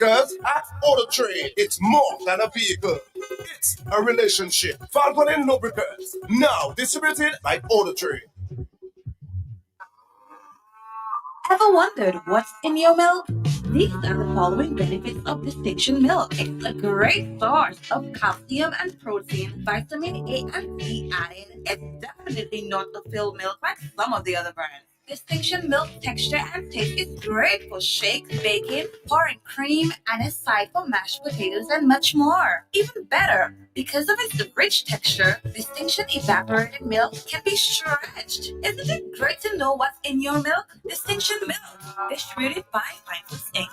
Because at Auto Trade, it's more than a vehicle. It's a relationship. Falcon and Lubricants. Now distributed by Auto Trade. Ever wondered what's in your milk? These are the following benefits of Distinction milk. It's a great source of calcium and protein, vitamin A and C added. It's definitely not a filled milk like some of the other brands. Distinction milk texture and taste is great for shakes, baking, pouring cream, and aside for mashed potatoes and much more. Even better, because of its rich texture, Distinction evaporated milk can be stretched. Isn't it great to know what's in your milk? Distinction milk, distributed by Fine Foods Inc.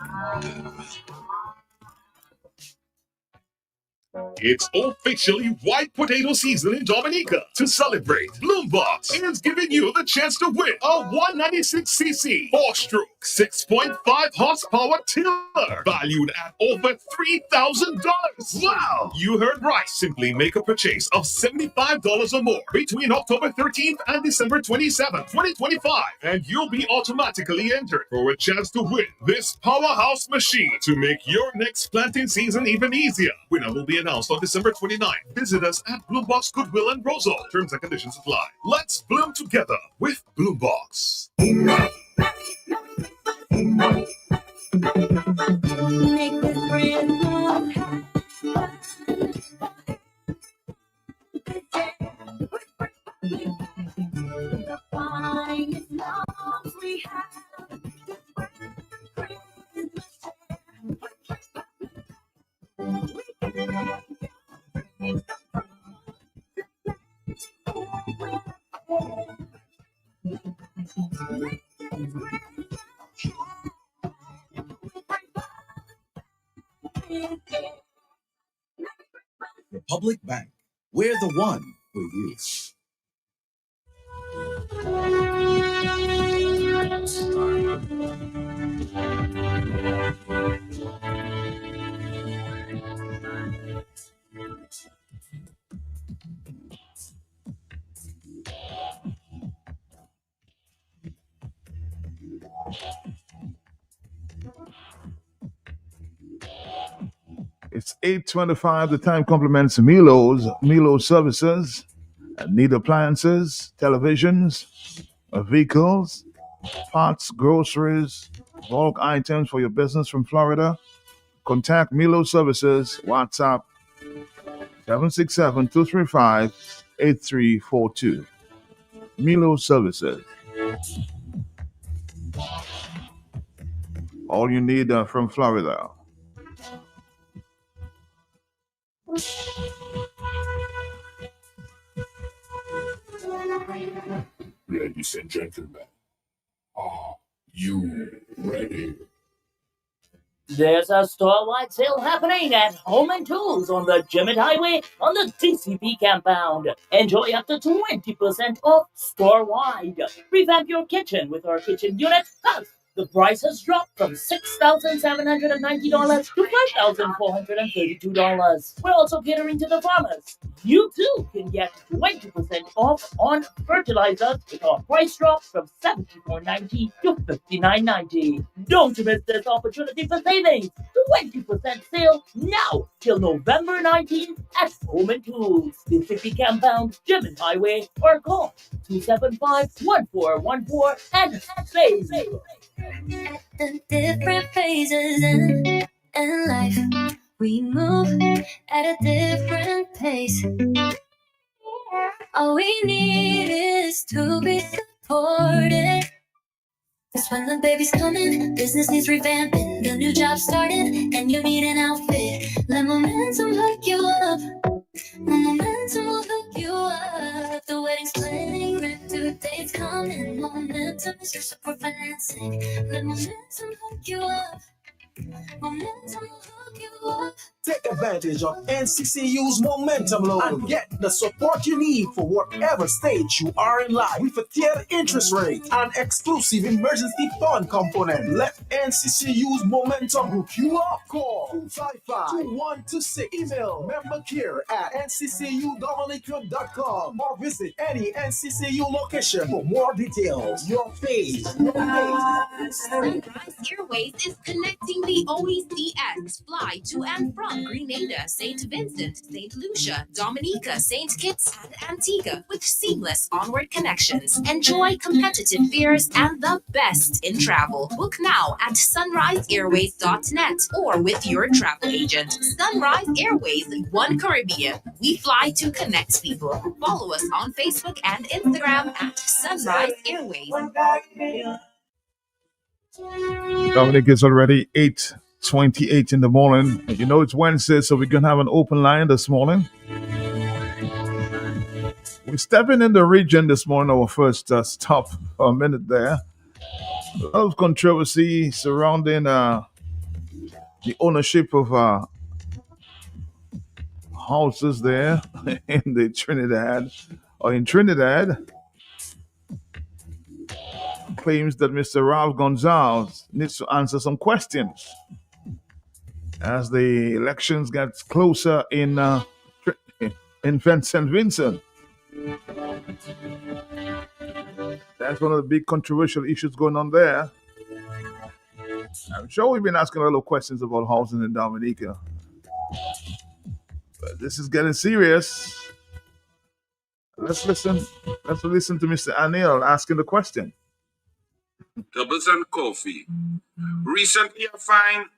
It's officially white potato season in Dominica. To celebrate, Bloombox is giving you the chance to win a 196cc 4-stroke, 6.5 horsepower tiller, valued at over $3,000. Wow! You heard right. Simply make a purchase of $75 or more between October 13th and December 27th, 2025, and you'll be automatically entered for a chance to win this powerhouse machine to make your next planting season even easier. Winner will be announced on December 29th. Visit us at Bloombox Goodwill and Roseau. Terms and conditions apply. Let's bloom together with Bloombox. Make this brand new the finest loves we have. Republic Bank. We're the one for you. It's 8:25. The time complements Milo's services, need appliances, televisions, vehicles, pots, groceries, bulk items for your business from Florida. Contact Milo Services. WhatsApp 767-235-8342. Milo Services. All you need from Florida. Ladies and gentlemen, are you ready? There's a store-wide sale happening at Home and Tools on the Jimmet Highway on the DCP compound. Enjoy up to 20% off store-wide. Revamp your kitchen with our kitchen unit. Plus, the price has dropped from $6,790 to $5,432. We're also catering to the farmers. You too can get 20% off on fertilizers with our price drop from $74.90 to $59.90. Don't miss this opportunity for savings. 20% sale now till November 19th at Home and Tools, the City Compound, Jimmet Highway, or call 275-1414 and save. At the different phases in life, we move at a different pace. All we need is to be supported. Cause when the baby's coming, business needs revamping, the new job started, and you need an outfit. Let Momentum hook you up. Momentum will hook you up. The wedding's planning, rent due dates coming. Momentum is your support financing. Let Momentum hook you up. Momentum will hook you up. Take advantage of NCCU's Momentum loan and get the support you need for whatever stage you are in life with a tiered interest rate and exclusive emergency fund component. Let NCCU's Momentum hook you up. Call 255-2126. Email membercare@nccudominican.com or visit any NCCU location for more details. Your phase, your Sunrise Airways is connecting the OECX fly to and from Grenada, St. Vincent, St. Lucia, Dominica, St. Kitts, and Antigua with seamless onward connections. Enjoy competitive fares and the best in travel. Book now at sunriseairways.net or with your travel agent. Sunrise Airways, One Caribbean. We fly to connect people. Follow us on Facebook and Instagram at Sunrise Airways. Dominic, it's already 8:28 in the morning. You know it's Wednesday, so we're gonna have an open line this morning. We're stepping in the region this morning, our first stop for a minute there. A lot of controversy surrounding the ownership of houses there in Trinidad. Claims that Mr. Ralph Gonzalez needs to answer some questions as the elections get closer in St. Vincent. That's one of the big controversial issues going on there. I'm sure we've been asking a lot of questions about housing in Dominica, but this is getting serious. Let's listen to Mr. Anil asking the question. Doubles and coffee. Recently, I find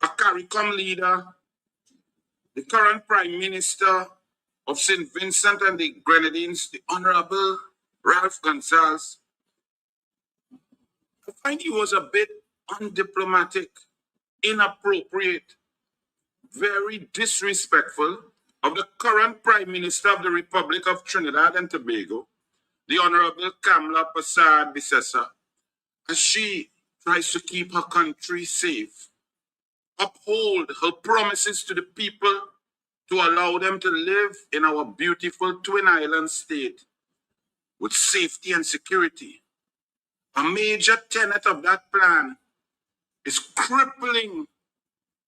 a CARICOM leader, the current Prime Minister of St. Vincent and the Grenadines, the Honorable Ralph Gonzalez. I find he was a bit undiplomatic, inappropriate, very disrespectful of the current Prime Minister of the Republic of Trinidad and Tobago, the Honorable Kamla Persad-Bissessar, as she tries to keep her country safe, uphold her promises to the people to allow them to live in our beautiful Twin Island state with safety and security. A major tenet of that plan is crippling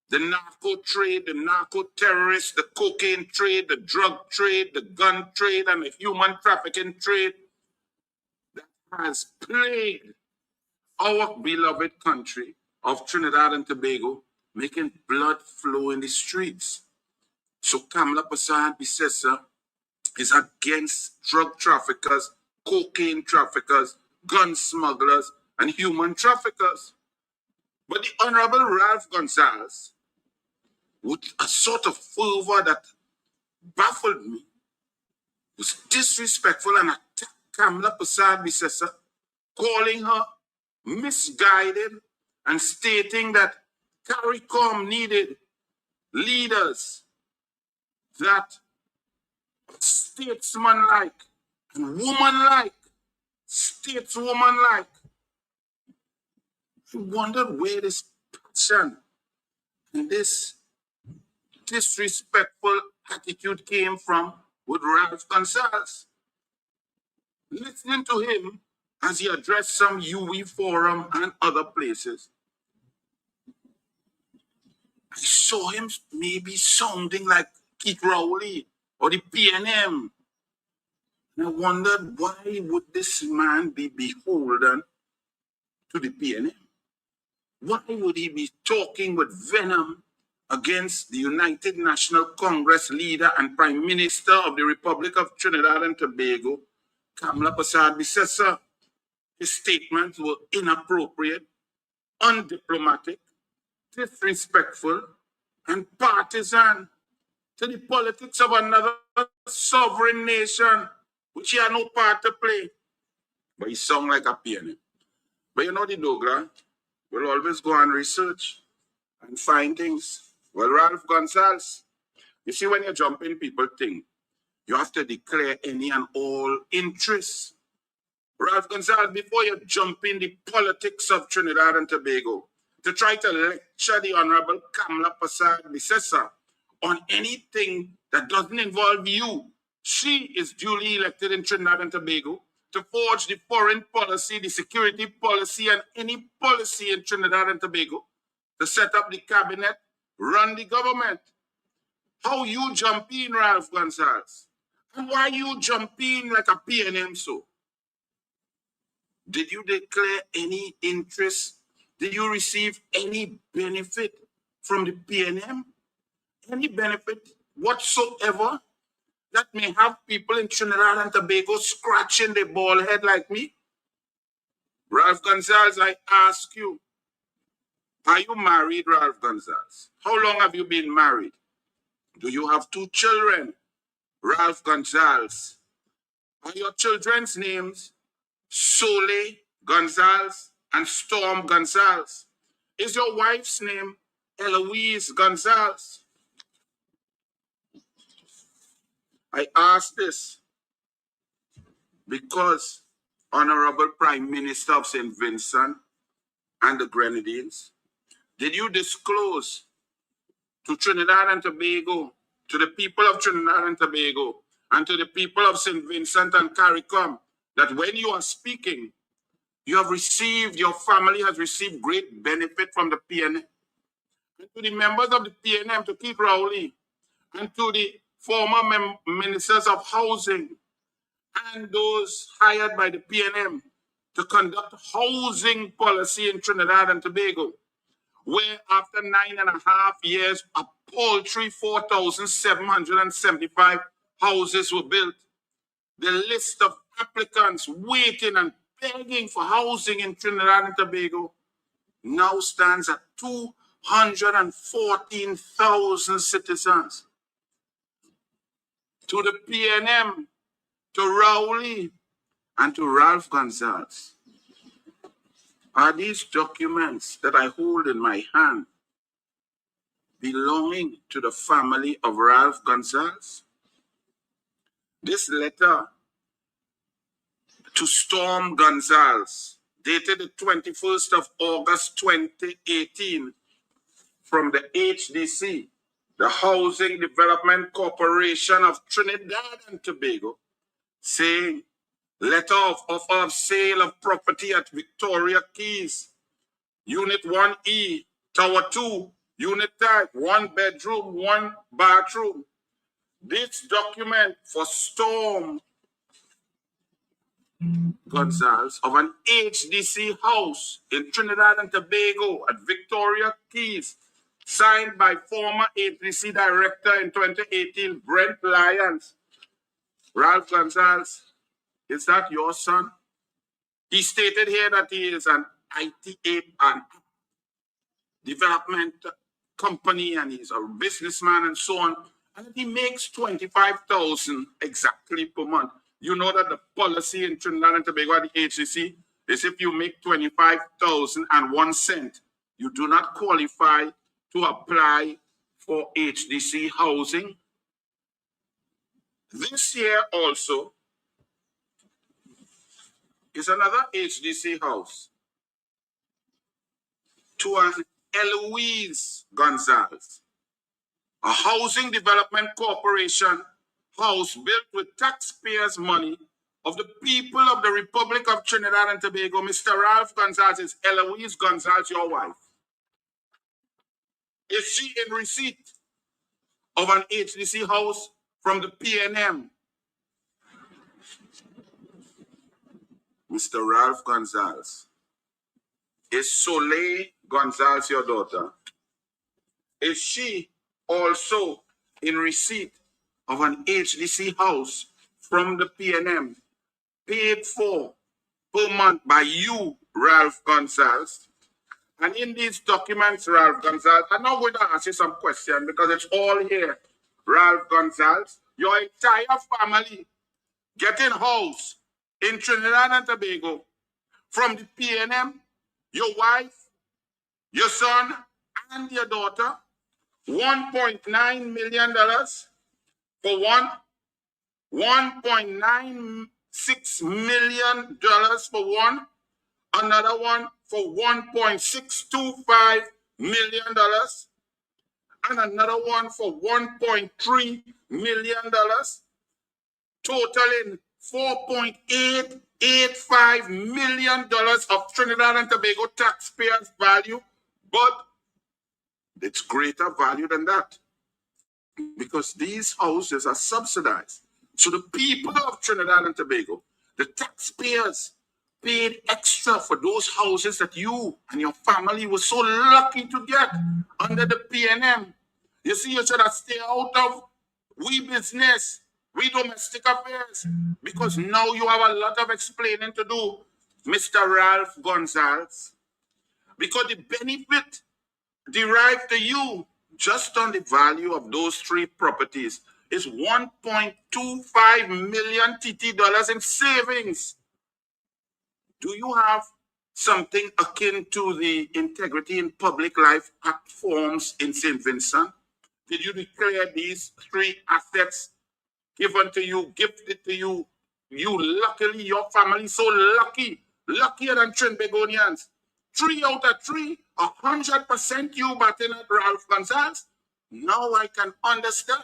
the narco trade, the narco terrorists, the cocaine trade, the drug trade, the gun trade, and the human trafficking trade that has plagued our beloved country of Trinidad and Tobago, making blood flow in the streets. So Kamla Persad-Bissessar is against drug traffickers, cocaine traffickers, gun smugglers, and human traffickers. But the Honorable Ralph Gonzalez, with a sort of fervor that baffled me, was disrespectful and attacked Kamla Persad-Bissessar, calling her misguided and stating that CARICOM needed leaders that statesman-like and woman-like, stateswoman-like. I wondered where this passion and this disrespectful attitude came from with Ralph Gonzalez. Listening to him as he addressed some UE forum and other places, I saw him maybe sounding like Keith Rowley or the PNM. And I wondered, why would this man be beholden to the PNM? Why would he be talking with venom against the United National Congress leader and Prime Minister of the Republic of Trinidad and Tobago, Kamla Persad-Bissessar? His statements were inappropriate, undiplomatic, disrespectful, and partisan to the politics of another sovereign nation, which he had no part to play. But he sound like a PNM. But you know the Dogra will always go and research and find things. Well, Ralph Gonzalez, you see, when you jump in, people think you have to declare any and all interests. Ralph Gonzalez, before you jump in the politics of Trinidad and Tobago to try to lecture the Honorable Kamla Persad-Bissessar on anything that doesn't involve you, she is duly elected in Trinidad and Tobago to forge the foreign policy, the security policy, and any policy in Trinidad and Tobago, to set up the cabinet, run the government. How you jump in, Ralph Gonzalez? And why you jump in like a PNM so? Did you declare any interest? Did you receive any benefit from the PNM? Any benefit whatsoever that may have people in Trinidad and Tobago scratching their bald head like me? Ralph Gonzalez, I ask you, are you married, Ralph Gonzalez? How long have you been married? Do you have 2 children, Ralph Gonzalez? Are your children's names Sole Gonzalez and Storm Gonzalez? Is your wife's name Eloise Gonzalez? I ask this because Honorable Prime Minister of St. Vincent and the Grenadines, did you disclose to Trinidad and Tobago, to the people of Trinidad and Tobago, and to the people of St. Vincent and CARICOM, that when you are speaking, you have received, your family has received great benefit from the PNM? And to the members of the PNM, to Keith Rowley, and to the former ministers of housing, and those hired by the PNM to conduct housing policy in Trinidad and Tobago, where after 9.5 years, a paltry 4,775 houses were built. The list of applicants waiting and begging for housing in Trinidad and Tobago now stands at 214,000 citizens. To the PNM, to Rowley, and to Ralph Gonzalez, are these documents that I hold in my hand belonging to the family of Ralph Gonzalez? This letter to Storm Gonzalez, dated the 21st of August 2018, from the HDC, the Housing Development Corporation of Trinidad and Tobago, saying, letter of offer of sale of property at Victoria Keys, Unit 1E, Tower 2, Unit Type, 1 bedroom, 1 bathroom. This document for Storm Gonzalez of an HDC house in Trinidad and Tobago at Victoria Keys, signed by former HDC director in 2018, Brent Lyons. Ralph Gonzalez, is that your son? He stated here that he is an IT and development company and he's a businessman and so on, and he makes $25,000 exactly per month. You know that the policy in Trinidad and Tobago at the HDC is if you make $25,001, you do not qualify to apply for HDC housing. This year also is another HDC house to an Eloise Gonzalez, a housing development corporation house built with taxpayers' money of the people of the Republic of Trinidad and Tobago. Mr. Ralph Gonzalez, is Eloise Gonzalez your wife? Is she in receipt of an HDC house from the PNM? Mr. Ralph Gonzalez, is Soleil Gonzalez your daughter? Is she also in receipt of an HDC house from the PNM, paid for per month by you, Ralph Gonzalez? And in these documents, Ralph Gonzalez, I'm not going to ask you some questions because it's all here. Ralph Gonzalez, your entire family getting house in Trinidad and Tobago from the PNM, your wife, your son, and your daughter, $1.9 million for one, $1.96 million for one, another one for $1.625 million, and another one for $1.3 million, totaling $4.885 million of Trinidad and Tobago taxpayers' value, but it's greater value than that because these houses are subsidized. So the people of Trinidad and Tobago, the taxpayers, paid extra for those houses that you and your family were so lucky to get under the PNM. You see, you should have stayed out of we business, we domestic affairs, because now you have a lot of explaining to do, Mr. Ralph Gonzalez, because the benefit derived to you just on the value of those three properties is 1.25 million TT dollars in savings. Do you have something akin to the Integrity in Public Life Act forms in St. Vincent? Did you declare these three assets given to you, gifted to you? You luckily, your family so lucky, luckier than Trinbagonians. 3 out of 3, 100% you batting at Ralph Gonzalez. Now I can understand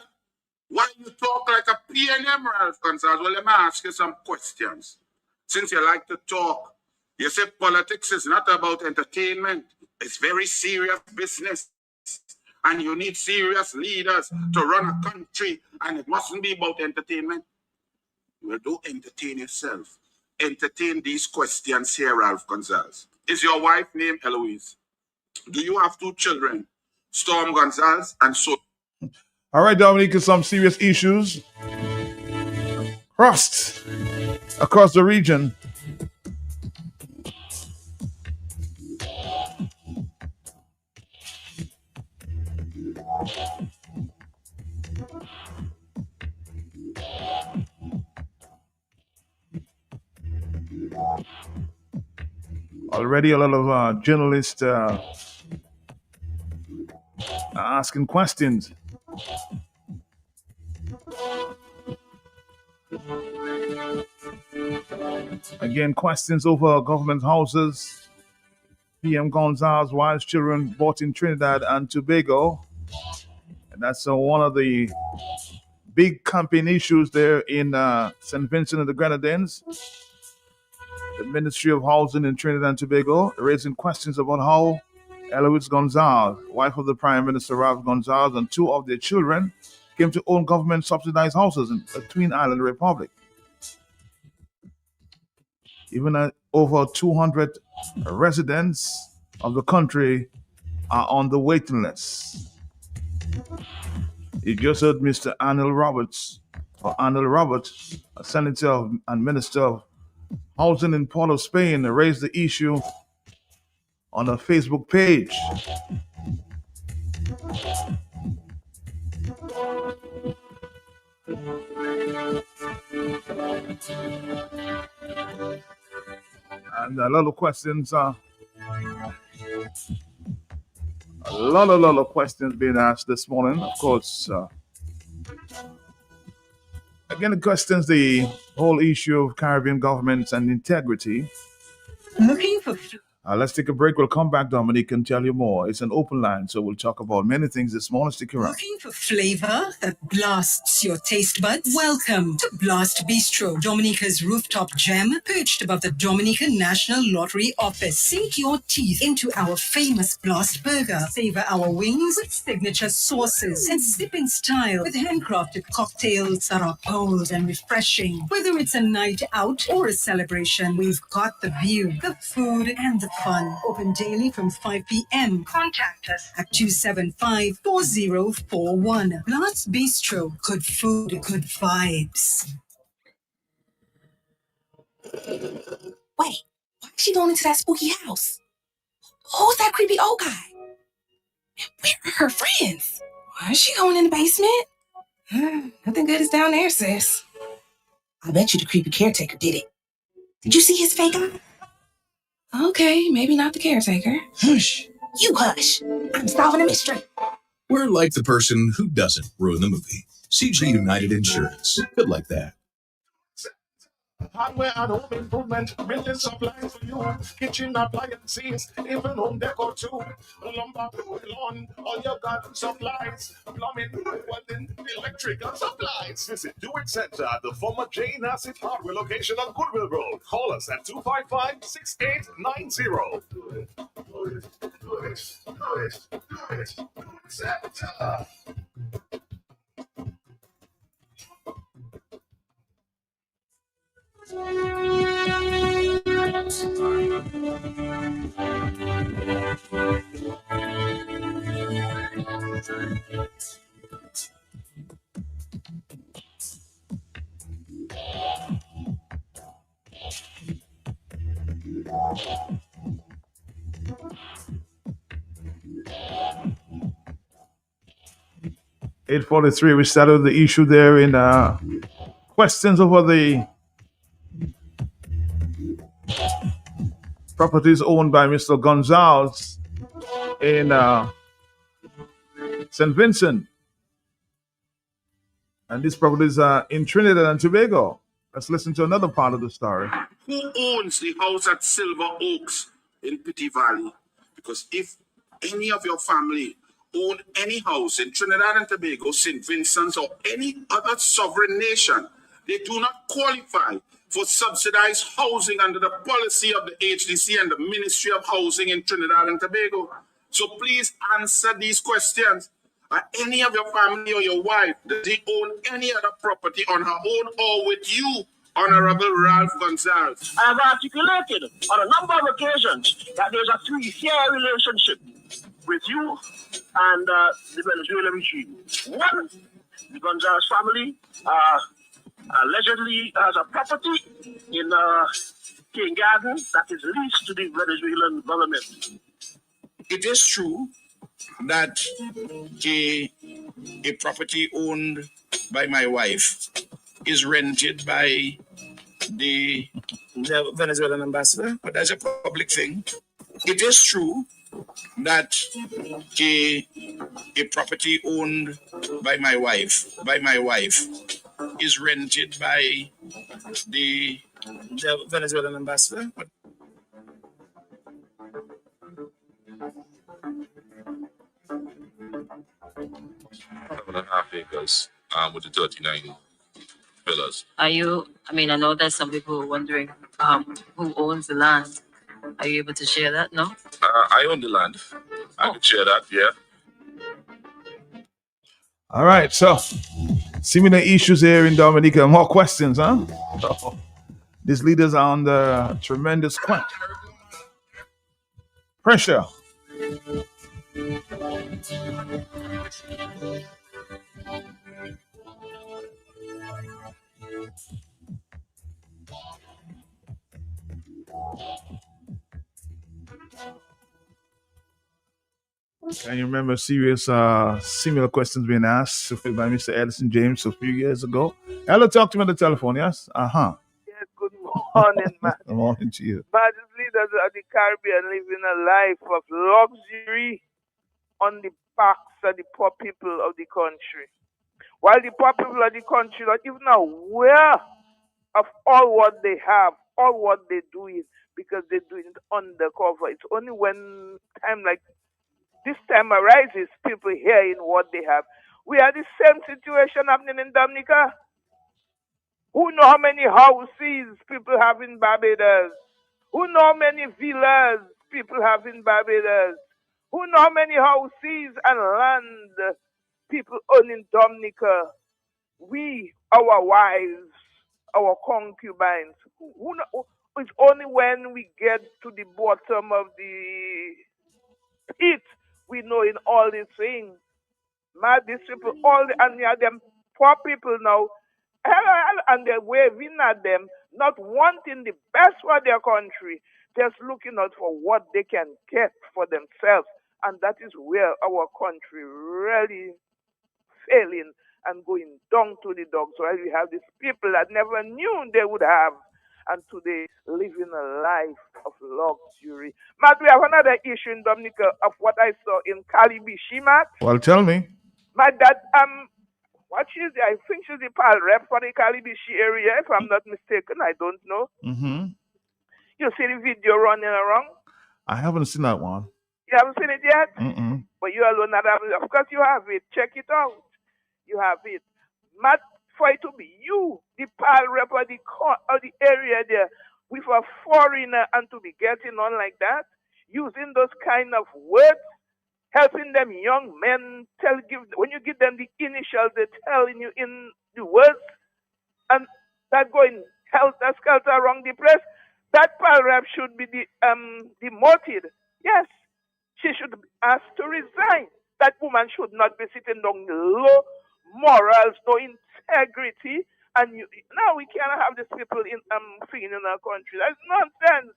why you talk like a PNM, Ralph Gonzalez. Well, let me ask you some questions. Since you like to talk, you say politics is not about entertainment. It's very serious business. And you need serious leaders to run a country. And it mustn't be about entertainment. Well, don't entertain yourself. Entertain these questions here, Ralph Gonzalez. Is your wife named Eloise? Do you have 2 children? Storm Gonzalez and so. All right, Dominica, some serious issues crossed across the region. Already a lot of journalists are asking questions. Again, questions over government houses. PM Gonzalez, wives, children bought in Trinidad and Tobago. And that's one of the big campaign issues there in St. Vincent and the Grenadines. The Ministry of Housing in Trinidad and Tobago raising questions about how Eloise Gonzalez, wife of the Prime Minister Ralph Gonzalez, and 2 of their children came to own government-subsidized houses in the Twin Island Republic. Even over 200 residents of the country are on the waiting list. You just heard Mr. Arnold Roberts, a senator and minister of Housing in Port of Spain, raised the issue on a Facebook page. And a lot of questions, a lot of questions being asked this morning. Of course, again, it questions the whole issue of Caribbean governments and integrity. Looking for Let's take a break. We'll come back, Dominique, and tell you more. It's an open line, so we'll talk about many things this morning. Stick around. Looking for flavor that blasts your taste buds? Welcome to Blast Bistro, Dominica's rooftop gem, perched above the Dominica National Lottery office. Sink your teeth into our famous Blast Burger. Savor our wings with signature sauces and sip in style with handcrafted cocktails that are bold and refreshing. Whether it's a night out or a celebration, we've got the view, the food, and the fun. Open daily from 5 p.m. Contact us at 275-4041. Blast Bistro. Good food, good vibes. Wait, why is she going into that spooky house? Who's that creepy old guy? Where are her friends? Why is she going in the basement? Nothing good is down there, sis. I bet you the creepy caretaker did it. Did you see his fake eye? Okay, maybe not the caretaker. Hush. You hush. I'm solving a mystery. We're like the person who doesn't ruin the movie. CJ United Insurance. Good like that. Hardware and home improvement, millions of lines for you. Kitchen appliances, even home decor too. Lumber, lawn, all your garden supplies. Plumbing, welding, electrical supplies. Visit Do It Center at the former Jane Asset Hardware location on Goodwill Road. Call us at 255-6890. Center. 8:43. We started the issue there in questions over the properties owned by Mr. Gonzalez in St. Vincent. And these properties are in Trinidad and Tobago. Let's listen to another part of the story. Who owns the house at Silver Oaks in Pity Valley? Because if any of your family own any house in Trinidad and Tobago, St. Vincent, or any other sovereign nation, they do not qualify for subsidized housing under the policy of the HDC and the Ministry of Housing in Trinidad and Tobago. So please answer these questions. Are any of your family or your wife, does he own any other property on her own or with you, Honorable Ralph Gonzalez? I have articulated on a number of occasions that there's a three-tier relationship with you and the Venezuelan regime. One, the Gonzalez family allegedly has a property in King Garden that is leased to the Venezuelan government. It is true that a property owned by my wife is rented by the Venezuelan ambassador, but that's a public thing. It is true that a property owned by my wife is rented by the Venezuelan ambassador. But 7.5 acres with the 39 villas. Are you, I mean, I know that some people are wondering who owns the land. Are you able to share that? No? I own the land. I can share that, yeah. All right, so similar issues here in Dominica. More questions, huh? So, these leaders are under tremendous pressure. Can you remember serious similar questions being asked by Mr. Edison James a few years ago? Hello, talk to me on the telephone, yes? Uh-huh. Yes, good morning, man. Good morning to you. But these leaders of the Caribbean living a life of luxury on the backs of the poor people of the country. While the poor people of the country are even aware of all what they have, all what they do is because they do it undercover. It's only when time like this time arises, people hearing what they have. We are the same situation happening in Dominica. Who know how many houses people have in Barbados? Who know how many villas people have in Barbados? Who know how many houses and land people own in Dominica? We, our wives, our concubines. Who know? It's only when we get to the bottom of the pit we know in all these things. Mad, these people, all the, and yeah, them poor people now, and they're waving at them, not wanting the best for their country, just looking out for what they can get for themselves. And that is where our country really failing and going down to the dogs. So we have these people that never knew they would have, and today living a life of luxury. Matt, we have another issue in Dominica of what I saw in Calibishi, Matt. Well, tell me. Matt, that what she's I think she's the PAL rep for the Calibishi area, if I'm not mistaken. I don't know. Mm-hmm. You see the video running around? I haven't seen that one. You haven't seen it yet? Mm-mm. But you alone not have it. Of course you have it. Check it out. You have it. Matt, for it to be you, the PAL rep of the area there, with a foreigner and to be getting on like that, using those kind of words, helping them young men, when you give them the initials, they telling you in the words, and that going helter-skelter around the place, that PAL Palrap should be demoted. Yes, she should be asked to resign. That woman should not be sitting down low morals, no integrity. And now we cannot have these people in singing in our country. That's nonsense.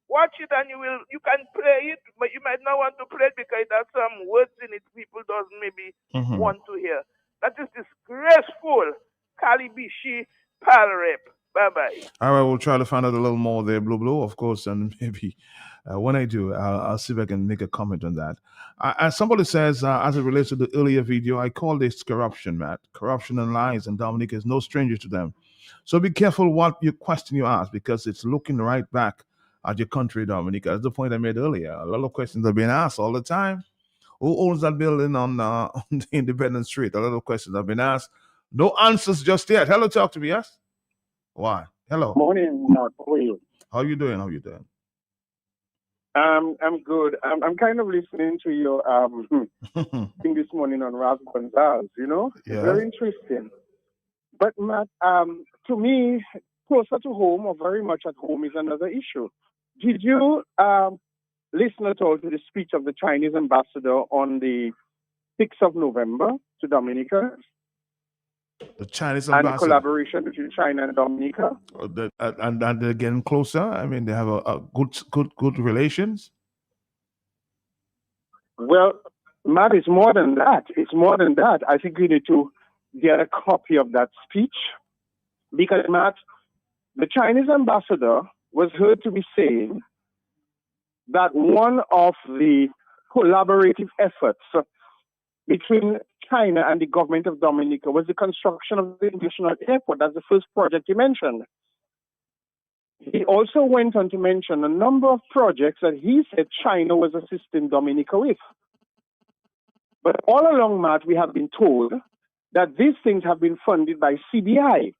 Watch it and you can play it, but you might not want to play it because it has some words in it people doesn't maybe want to hear. That is disgraceful. Kalibishi Palrep. Bye-bye. All right, we'll try to find out a little more there, Blue, of course, and maybe when I do, I'll see if I can make a comment on that. As somebody says, as it relates to the earlier video, I call this corruption, Matt. Corruption and lies, and Dominica is no stranger to them. So be careful what your question you ask, because it's looking right back at your country, Dominica. That's the point I made earlier. A lot of questions are being asked all the time. Who owns that building on the Independence Street? A lot of questions have been asked. No answers just yet. Hello, talk to me, yes? Why? Hello. Morning, Mark. How are you? How you doing? How you doing? I'm good. I'm kind of listening to your thing this morning on Ras Gonzalez, Yeah. Very interesting. But Matt, to me, closer to home or very much at home is another issue. Did you listen at all to the speech of the Chinese ambassador on the 6th of November to Dominica? The Chinese And the ambassador. collaboration between China and Dominica? And they're getting closer. I mean, they have a good relations. Well, Matt, it's more than that. It's more than that. I think we need to get a copy of that speech because, Matt, the Chinese ambassador was heard to be saying that one of the collaborative efforts between China and the government of Dominica was the construction of the international airport. That's the first project he mentioned. He also went on to mention a number of projects that he said China was assisting Dominica with. But all along, Matt, we have been told that these things have been funded by CBI.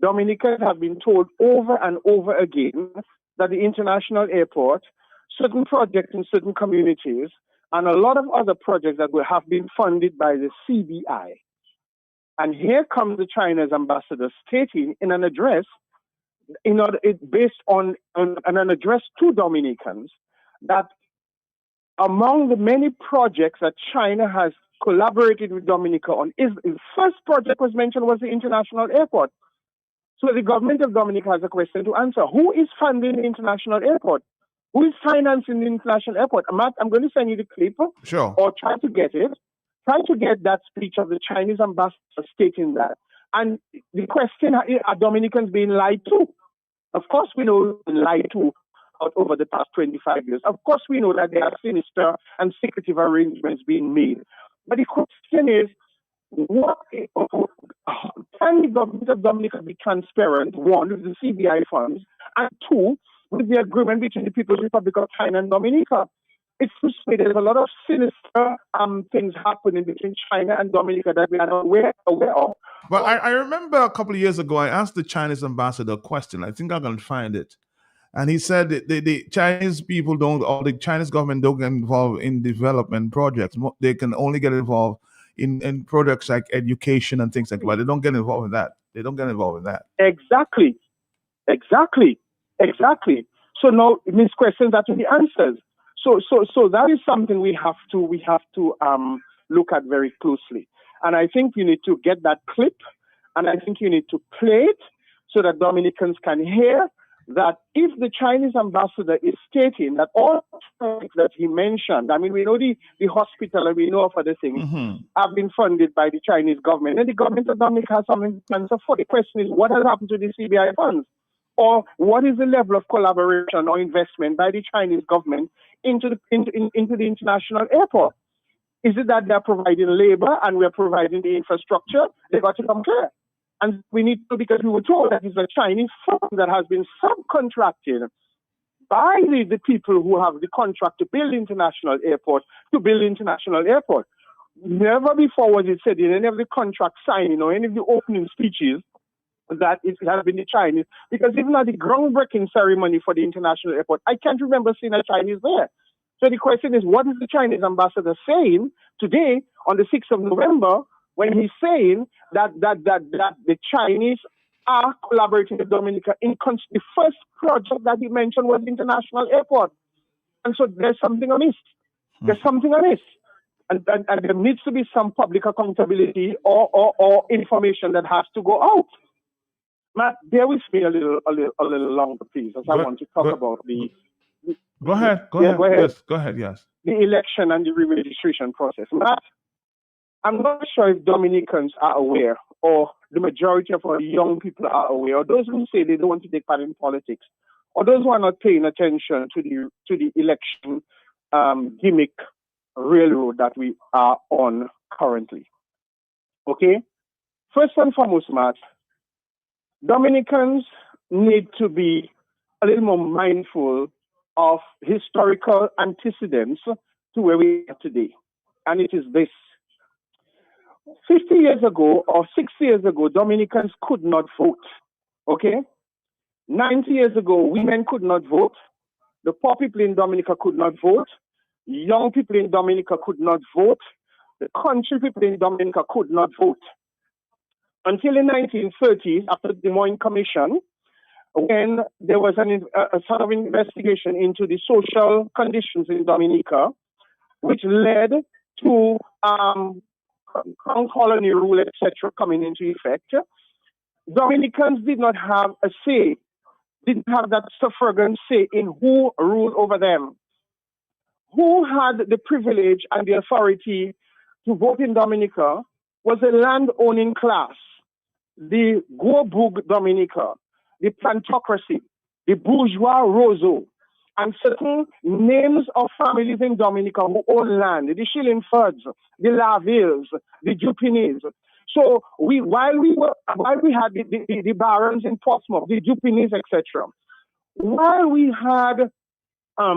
Dominicans have been told over and over again that the international airport, certain projects in certain communities, and a lot of other projects that will have been funded by the CBI. And here comes the China's ambassador stating in an address, based on an address to Dominicans, that among the many projects that China has collaborated with Dominica on, the first project was mentioned was the international airport. So the government of Dominica has a question to answer. Who is funding the international airport? Who is financing the international airport? Matt, I'm going to send you the clip. Sure. Or try to get it. Try to get that speech of the Chinese ambassador stating that. And the question, are Dominicans being lied to? Of course we know lied to over the past 25 years. Of course we know that there are sinister and secretive arrangements being made. But the question is, can the government of Dominica be transparent, one, with the CBI funds, and two, with the agreement between the People's Republic of China and Dominica? It's there's a lot of sinister things happening between China and Dominica that we are not aware of. But I remember a couple of years ago, I asked the Chinese ambassador a question. I think I can find it. And he said that the Chinese people don't, or the Chinese government don't get involved in development projects. They can only get involved in projects like education and things like that. But they don't get involved in that. They don't get involved in that. Exactly. So now these questions are to be answered. So that is something we have to look at very closely. And I think you need to get that clip, and I think you need to play it so that Dominicans can hear that if the Chinese ambassador is stating that all that he mentioned, I mean, we know the hospital and we know of other things, have been funded by the Chinese government, and the government of Dominica has something to answer for. The question is, what has happened to the CBI funds? Or what is the level of collaboration or investment by the Chinese government into the international airport? Is it that they're providing labor and we're providing the infrastructure? They got to come clear. And we need to, because we were told that it's a Chinese firm that has been subcontracted by the people who have the contract to build international airport, Never before was it said in any of the contract signing or any of the opening speeches that it has been the Chinese, because even at the groundbreaking ceremony for the international airport, I can't remember seeing a Chinese there. So the question is, what is the Chinese ambassador saying today on the 6th of November when he's saying that the Chinese are collaborating with Dominica. The first project that he mentioned was the international airport. And so there's something amiss. There's something amiss. And there needs to be some public accountability or information that has to go out. Matt, bear with me a little longer, please, as I want to talk about the... Go ahead. Go ahead. Yes, go ahead, yes. The election and the re-registration process. Matt, I'm not sure if Dominicans are aware, or the majority of our young people are aware, or those who say they don't want to take part in politics, or those who are not paying attention to the election gimmick railroad that we are on currently. Okay? First and foremost, Matt, Dominicans need to be a little more mindful of historical antecedents to where we are today. And it is this. 50 years ago or 60 years ago, Dominicans could not vote. Okay? 90 years ago, women could not vote. The poor people in Dominica could not vote. Young people in Dominica could not vote. The country people in Dominica could not vote. Until the 1930s, after the Des Moines Commission, when there was a sort of investigation into the social conditions in Dominica, which led to Crown Colony rule, etc., coming into effect, Dominicans did not have a say, didn't have that suffragan say in who ruled over them. Who had the privilege and the authority to vote in Dominica was the land-owning class, the Go-Boog Dominica, the plantocracy, the bourgeois Roseau, and certain names of families in Dominica who own land, the Shillingfords, the Lavilles, the Dupinis. So while we had the barons in Portsmouth, the Dupinis, etc., while we had a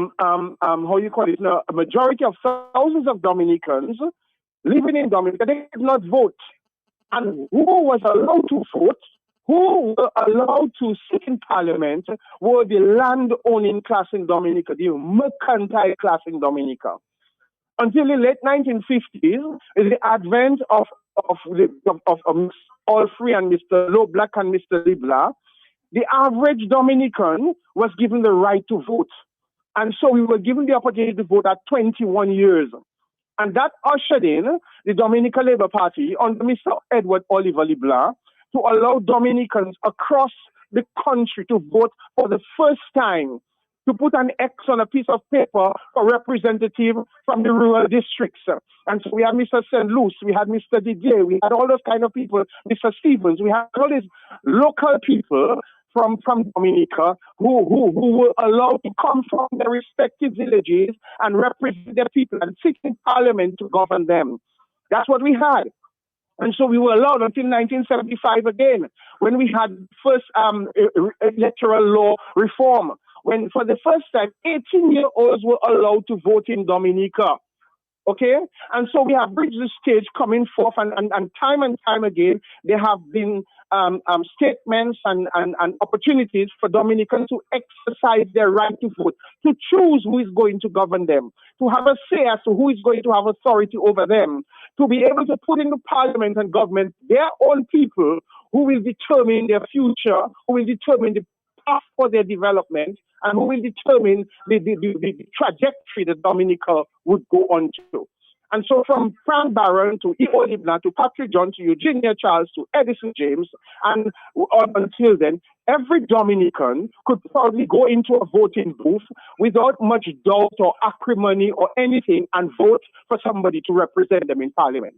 majority of thousands of Dominicans living in Dominica, they did not vote. And who was allowed to vote, who were allowed to sit in parliament, were the land-owning class in Dominica, the mercantile class in Dominica. Until the late 1950s, the advent of Allfrey and Mr. Loblack and Mr. Libla, the average Dominican was given the right to vote. And so we were given the opportunity to vote at 21 years. And that ushered in the Dominican Labour Party under Mr. Edward Oliver Libla to allow Dominicans across the country to vote for the first time, to put an X on a piece of paper for representative from the rural districts. And so we had Mr. St. Luce, we had Mr. Didier, we had all those kind of people, Mr. Stevens, we had all these local people from Dominica who were allowed to come from their respective villages and represent their people and sit in parliament to govern them. That's what we had. And so we were allowed until 1975 again, when we had first electoral law reform, when for the first time 18-year-olds were allowed to vote in Dominica. Okay? And so we have reached the stage coming forth, and time again, there have been statements and opportunities for Dominicans to exercise their right to vote, to choose who is going to govern them, to have a say as to who is going to have authority over them, to be able to put into parliament and government their own people who will determine their future, who will determine the path for their development, and who will determine the trajectory that Dominica would go on to. And so from Frank Barron to E.O. Libna to Patrick John to Eugenia Charles to Edison James, and until then, every Dominican could probably go into a voting booth without much doubt or acrimony or anything and vote for somebody to represent them in parliament.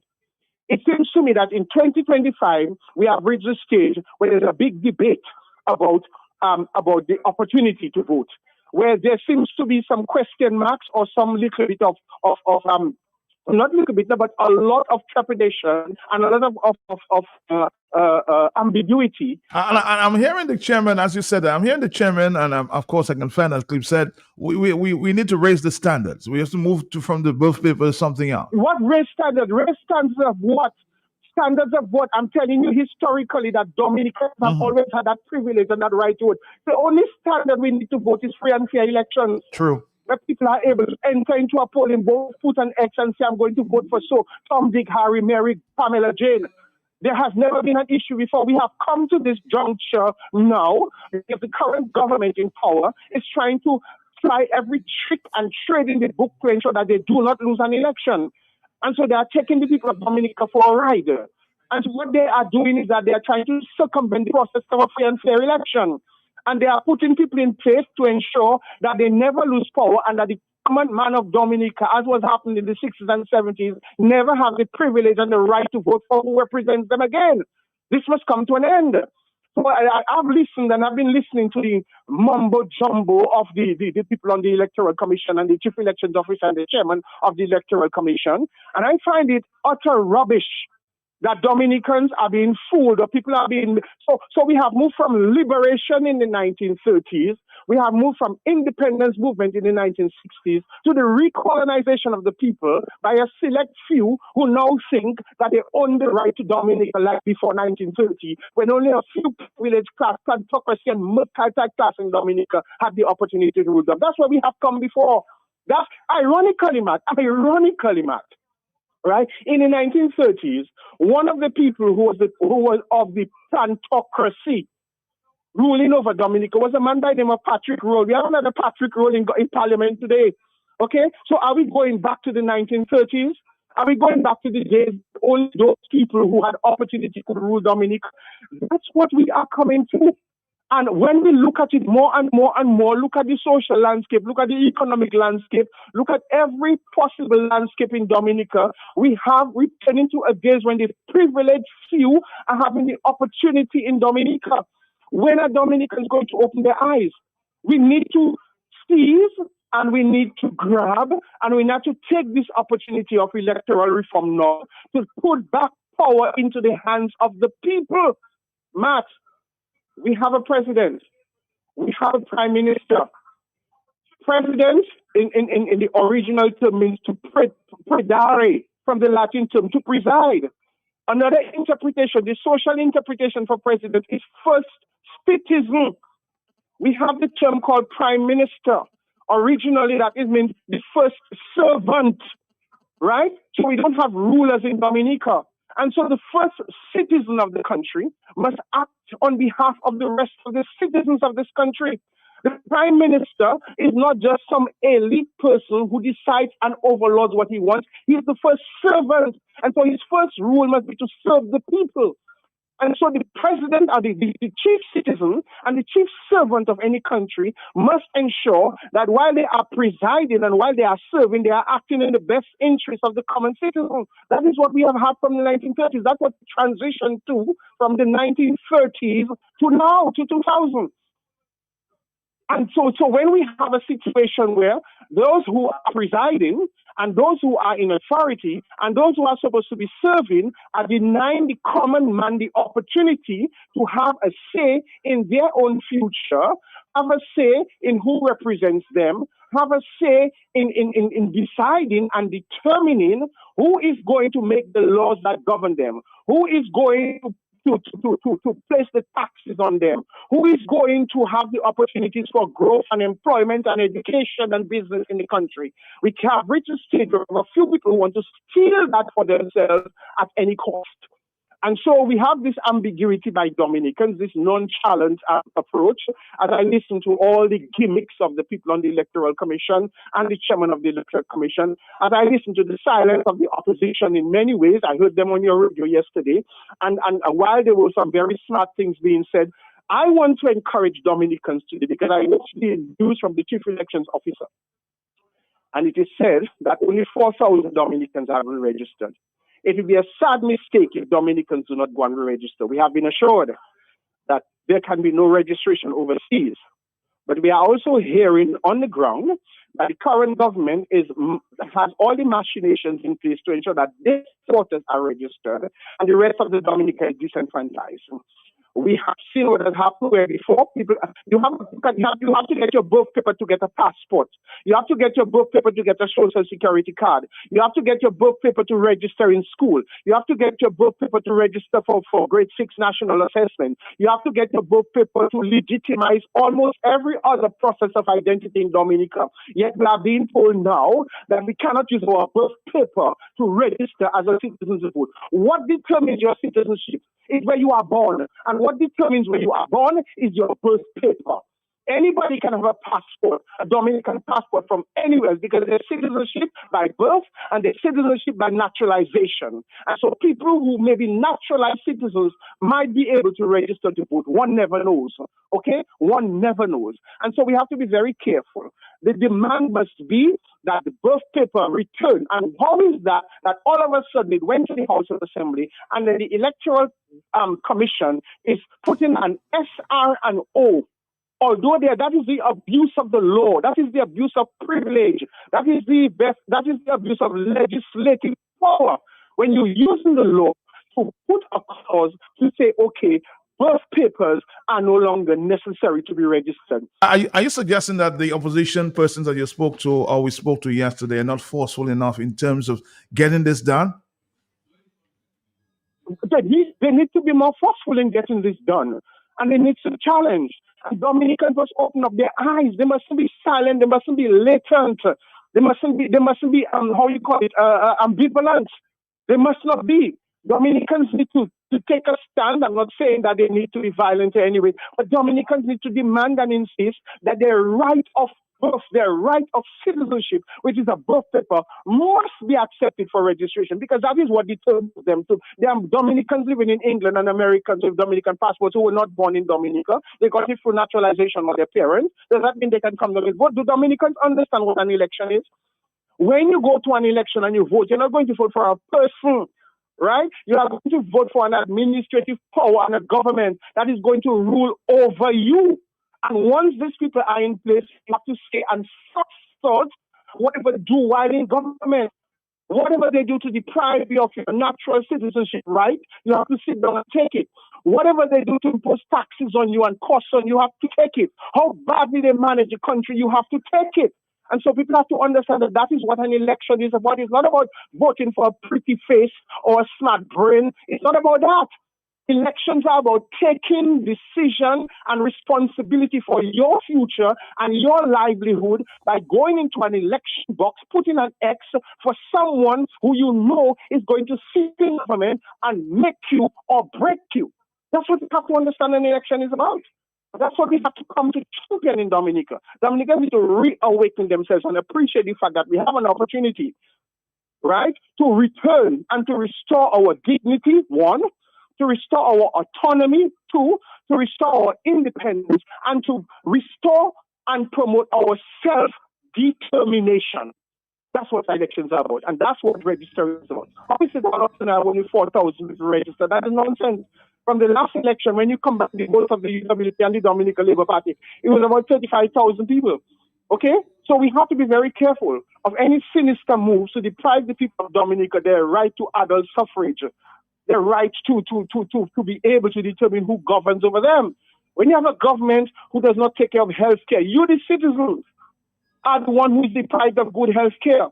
It seems to me that in 2025, we have reached a stage where there's a big debate about the opportunity to vote, where there seems to be some question marks or some little bit of not a little bit, but a lot of trepidation and a lot of ambiguity. And I'm hearing the chairman, as you said, I'm hearing the chairman, and of course I confirm, as Cliff said, we need to raise the standards. We have to move from the birth paper to something else. What raise standards? Raise standards of what? Standards of what? I'm telling you historically that Dominicans have always had that privilege and that right to vote. The only standard we need to vote is free and fair elections. True. Where people are able to enter into a polling booth, put an X and say, I'm going to vote for so Tom, Dick, Harry, Mary, Pamela, Jane. There has never been an issue before. We have come to this juncture now because the current government in power is trying to try every trick and trade in the book to ensure that they do not lose an election. And so they are taking the people of Dominica for a ride. And so what they are doing is that they are trying to circumvent the process of a free and fair election. And they are putting people in place to ensure that they never lose power and that the common man of Dominica, as was happening in the 60s and 70s, never have the privilege and the right to vote for who represents them again. This must come to an end. So I've listened and I've been listening to the mumbo jumbo of the people on the Electoral Commission and the Chief Elections Officer and the Chairman of the Electoral Commission. And I find it utter rubbish that Dominicans are being fooled or people are being... So we have moved from liberation in the 1930s, we have moved from independence movement in the 1960s to the recolonization of the people by a select few who now think that they own the right to Dominica like before 1930, when only a few village class, plantocracy and multi-class in Dominica had the opportunity to rule them. That's where we have come before. That's ironically, Matt, right? In the 1930s, one of the people who was of the plantocracy ruling over Dominica was a man by the name of Patrick Roll. We have another Patrick Roll in Parliament today. Okay? So are we going back to the 1930s? Are we going back to the days only those people who had opportunity could rule Dominica? That's what we are coming to. And when we look at it more and more and more, look at the social landscape, look at the economic landscape, look at every possible landscape in Dominica, we're turning to a days when the privileged few are having the opportunity in Dominica. When are Dominicans going to open their eyes? We need to seize and we need to grab and we need to take this opportunity of electoral reform now to put back power into the hands of the people. Matt, we have a president. We have a prime minister. President, in the original term, means to predare, from the Latin term, to preside. Another interpretation, the social interpretation for president, is first citizen. We have the term called prime minister. Originally, that means the first servant, right? So we don't have rulers in Dominica. And so the first citizen of the country must act on behalf of the rest of the citizens of this country. The prime minister is not just some elite person who decides and overlords what he wants. He is the first servant. And so his first rule must be to serve the people. And so the president or the chief citizen and the chief servant of any country must ensure that while they are presiding and while they are serving, they are acting in the best interest of the common citizen. That is what we have had from the 1930s. That's what transitioned to from the 1930s to now, to 2000. And so when we have a situation where those who are presiding and those who are in authority and those who are supposed to be serving are denying the common man the opportunity to have a say in their own future, have a say in who represents them, have a say in deciding and determining who is going to make the laws that govern them, who is going to place the taxes on them, who is going to have the opportunities for growth and employment and education and business in the country. We have reached a stage where a few people want to steal that for themselves at any cost. And so we have this ambiguity by Dominicans, this nonchalant approach, as I listen to all the gimmicks of the people on the Electoral Commission and the chairman of the Electoral Commission, as I listen to the silence of the opposition in many ways. I heard them on your radio yesterday, and while there were some very smart things being said, I want to encourage Dominicans today because I watched the news from the Chief Elections Officer, and it is said that only 4,000 Dominicans have been registered. It would be a sad mistake if Dominicans do not go and register. We have been assured that there can be no registration overseas. But we are also hearing on the ground that the current government has all the machinations in place to ensure that their voters are registered and the rest of the Dominica is disenfranchised. We have seen what has happened where before people, you have to get your birth paper to get a passport. You have to get your birth paper to get a social security card. You have to get your birth paper to register in school. You have to get your birth paper to register for grade 6 national assessment. You have to get your birth paper to legitimize almost every other process of identity in Dominica. Yet we are being told now that we cannot use our birth paper to register as a citizen to vote. What determines your citizenship is where you are born. And what determines where you are born is your birth paper. Anybody can have a passport, a Dominican passport from anywhere because there's citizenship by birth and there's citizenship by naturalization. And so people who may be naturalized citizens might be able to register to vote. One never knows, okay? One never knows. And so we have to be very careful. The demand must be that the birth paper return. And how is that? That all of a sudden it went to the House of Assembly and then the Electoral Commission is putting an SR and O. Although that is the abuse of the law, that is the abuse of privilege, that is the abuse of legislative power. When you're using the law to put a clause to say, okay, birth papers are no longer necessary to be registered. Are you suggesting that the opposition persons that you spoke to or we spoke to yesterday are not forceful enough in terms of getting this done? They need to be more forceful in getting this done. And they need to challenge. And Dominicans must open up their eyes. They mustn't be silent. They mustn't be latent. They mustn't be ambivalent. They must not be. Dominicans need to take a stand. I'm not saying that they need to be violent in any way, but Dominicans need to demand and insist that their right of birth, their right of citizenship, which is a birth paper, must be accepted for registration because that is what determines them. So there are Dominicans living in England and Americans with Dominican passports who were not born in Dominica. They got it through naturalization of their parents. Does that mean they can come to vote? Do Dominicans understand what an election is? When you go to an election and you vote, you're not going to vote for a person, right? You are going to vote for an administrative power and a government that is going to rule over you. And once these people are in place, you have to say and sort whatever they do while in government, whatever they do to deprive you of your natural citizenship right, you have to sit down and take it. Whatever they do to impose taxes on you and costs on you, have to take it. How badly they manage the country, you have to take it. And so people have to understand that that is what an election is about. It's not about voting for a pretty face or a smart brain. It's not about that. Elections are about taking decision and responsibility for your future and your livelihood by going into an election box, putting an X for someone who you know is going to sit in government and make you or break you. That's what you have to understand an election is about. That's what we have to come to champion in Dominica. Dominicans need to reawaken themselves and appreciate the fact that we have an opportunity, right, to return and to restore our dignity, one, to restore our autonomy, two, to restore our independence, and to restore and promote our self-determination. That's what elections are about, and that's what registering is about. Obviously, one option have only 4,000 people registered. That is nonsense. From the last election, when you come back to the votes of the UWP and the Dominican Labour Party, it was about 35,000 people. Okay? So we have to be very careful of any sinister moves to deprive the people of Dominica their right to adult suffrage, their right to be able to determine who governs over them. When you have a government who does not take care of health care, you, the citizens, are the one who is deprived of good health care.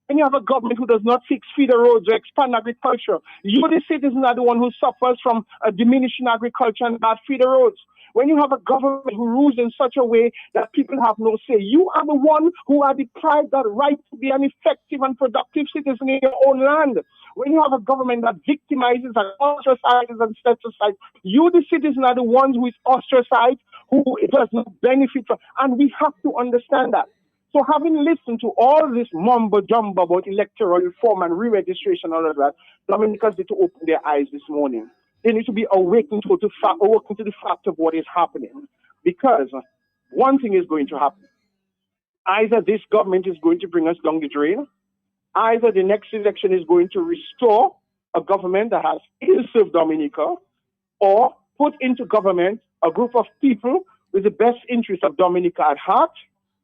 When you have a government who does not fix feeder roads or expand agriculture, you, the citizens, are the one who suffers from a diminishing agriculture and bad feeder roads. When you have a government who rules in such a way that people have no say, you are the one who are deprived of the right to be an effective and productive citizen in your own land. When you have a government that victimizes and ostracizes and sets aside, you, the citizen, are the ones who is ostracized, who does not benefit from, and we have to understand that. So having listened to all this mumbo-jumbo about electoral reform and re-registration and all of that, Dominicans need to open their eyes this morning. They need to be awakened to the fact of what is happening. Because one thing is going to happen. Either this government is going to bring us down the drain, either the next election is going to restore a government that has ill-served Dominica, or put into government a group of people with the best interests of Dominica at heart,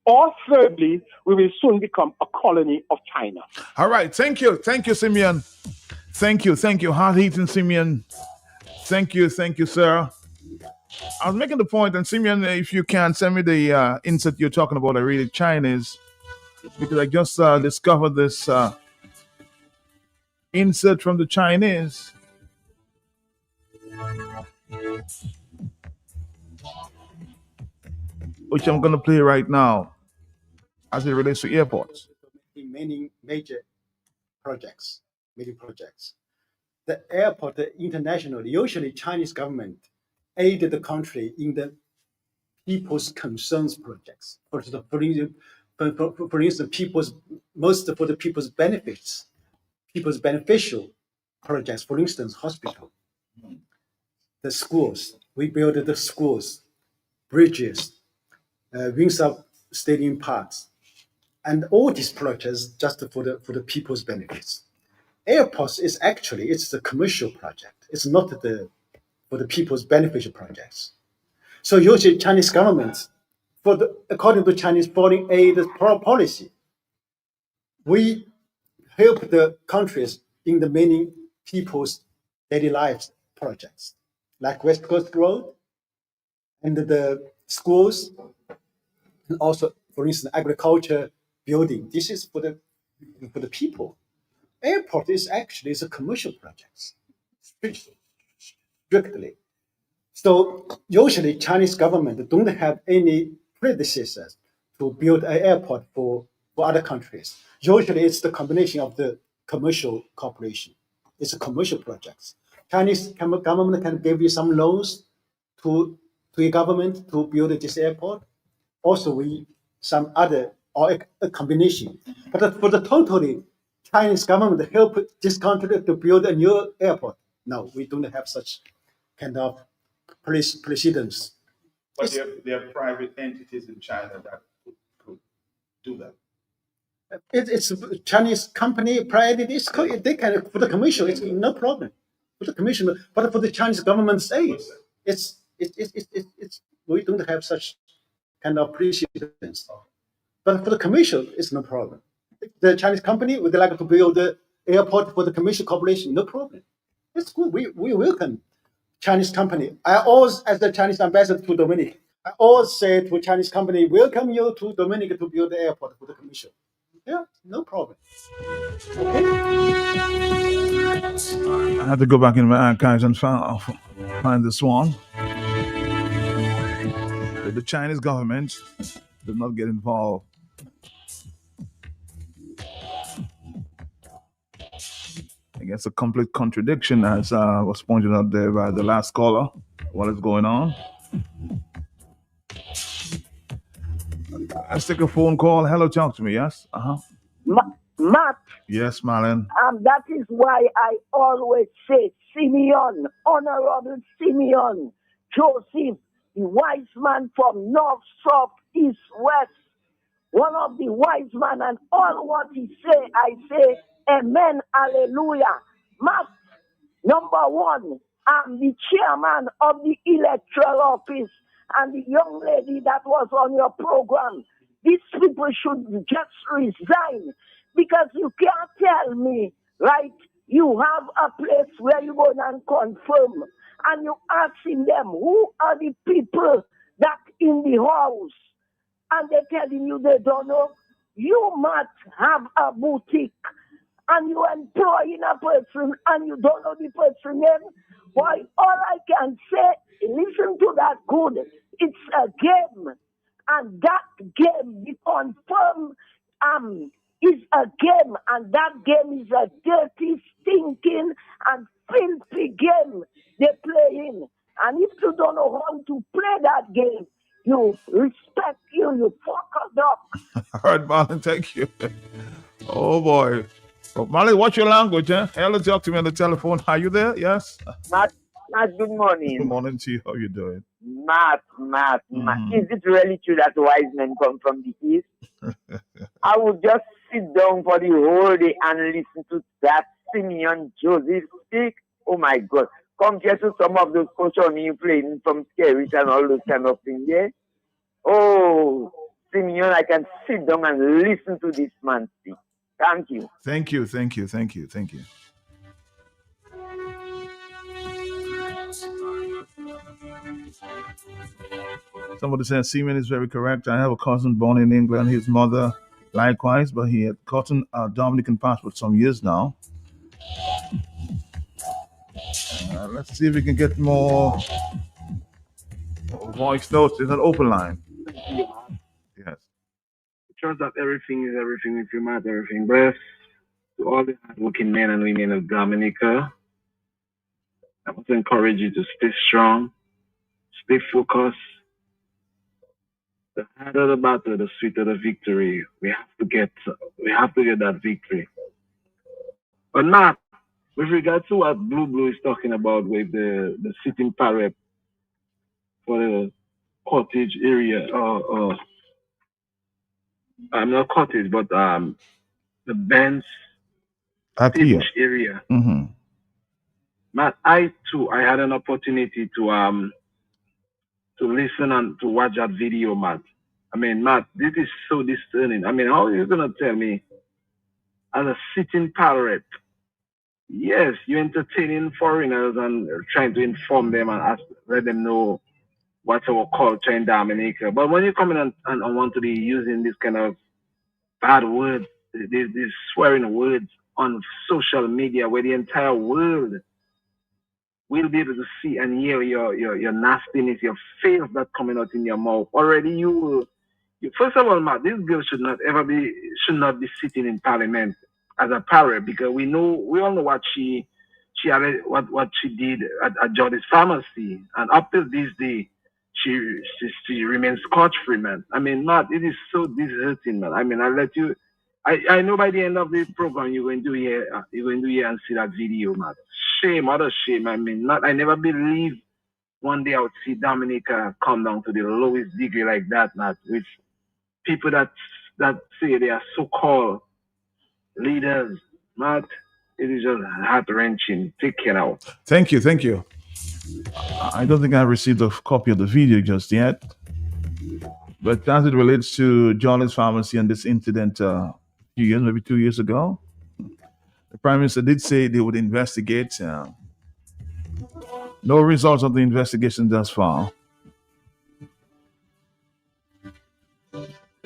or thirdly, we will soon become a colony of China. All right. Thank you. Thank you, Simeon. Thank you. Thank you. Heart-eating Simeon. Thank you, sir. I was making the point, and Simeon, if you can send me the insert you're talking about, I read it Chinese because I just discovered this insert from the Chinese. Which I'm going to play right now as it relates to airports. In many major projects, the airport international, usually Chinese government aided the country in the people's concerns projects. For instance, for the people's benefits, people's beneficial projects. For instance, hospital, the schools. We built the schools, bridges, Windsor Stadium parks, and all these projects just for the people's benefits. Airports is actually it's a commercial project. It's not for the people's beneficial projects. So usually Chinese government, according to Chinese foreign aid policy, we help the countries in the many people's daily lives projects, like West Coast Road and the schools, and also, for instance, agriculture building. This is for the people. Airport is actually a commercial project, strictly. So usually Chinese government don't have any predecessors to build an airport for other countries. Usually it's the combination of the commercial corporation. It's a commercial project. Chinese government can give you some loans to a government to build this airport. Also some other or a combination. But for the totally Chinese government help this country to build a new airport. No, we don't have such kind of precedence. But there are private entities in China that could do that. It's a Chinese company, private. They can for the commercial. It's no problem for the commercial. But for the Chinese government's aid, it's we don't have such kind of precedence. But for the commercial, it's no problem. The Chinese company would like to build the airport for the commercial corporation. No problem. It's good. We welcome Chinese company. I always, as the Chinese ambassador to Dominica, I always say to Chinese company, welcome you to Dominica to build the airport for the commercial. Yeah, no problem. Okay. I had to go back in my archives and find this one. The Chinese government did not get involved. I guess a complete contradiction, as was pointed out there by the last caller. What is going on? Let's take a phone call. Hello, talk to me. Yes. Matt. Yes, Marlon. That is why I always say Simeon, Honorable Simeon Joseph, the wise man from north, south, east, west, one of the wise man, and all what he say, I say, amen, hallelujah. Matt, number one, I'm the chairman of the electoral office, and the young lady that was on your program, these people should just resign, because you can't tell me, right, you have a place where you go and confirm, and you asking them, who are the people that in the house, and they're telling you they don't know. You must have a boutique, and you employing a person, and you don't know the person name. Why, all I can say, listen to that good. It's a game, and that game, the confirm, is a game, and that game is a dirty, stinking, and filthy game they're playing. And if you don't know how to play that game, you respect you fuck up. All right, Marlon, thank you. Oh, boy. Oh, Marlon, what's your language, eh? Hello, talk to me on the telephone. Are you there? Yes? Matt, good morning. Good morning to you. How you doing? Matt. Is it really true that wise men come from the east? I would just sit down for the whole day and listen to that Simeon Joseph speak. Oh, my God. Compared to some of those question you playing from Scary and all those kind of things, yeah? Oh, Simeon, I can sit down and listen to this man speak. Thank you. Thank you. Somebody said Seaman is very correct. I have a cousin born in England. His mother likewise, but he had gotten a Dominican passport some years now. Let's see if we can get more voice notes. It's an open line. Yes. Trust that everything is everything with you, Matt. Everything blessed to all the hardworking men and women of Dominica. I must encourage you to stay strong, stay focused. The harder the battle, the sweeter the victory. We have to get that victory. But Matt, with regard to what Blue is talking about with the sitting parrot for the cottage area, I'm not cottage, but the Benz Stage area. Mm-hmm. Matt, I had an opportunity to listen and to watch that video, Matt. I mean, Matt, this is so discerning. I mean, how are you gonna tell me as a sitting parrot? Yes, you're entertaining foreigners and trying to inform them and let them know what's our culture in Dominica. But when you come in and want to be using this kind of bad words, these swearing words on social media where the entire world will be able to see and hear your nastiness, your filth that coming out in your mouth. Already you first of all, Matt, this girl should not be sitting in parliament as a parrot, because we all know what she did at Jordy's pharmacy, and up to this day she remains scot-free, man. I mean, Matt, it is so disheartening, man. I mean, I know by the end of the program you're going to hear and see that video, Matt. Shame, utter shame. I mean, I never believed one day I would see Dominica come down to the lowest degree like that, Matt, with people that say they are so-called leaders. Matt, it is just heart-wrenching. Take care now. Thank you. I don't think I received a copy of the video just yet. But as it relates to Jolly's Pharmacy and this incident few years, maybe 2 years ago, the Prime Minister did say they would investigate. No results of the investigation thus far.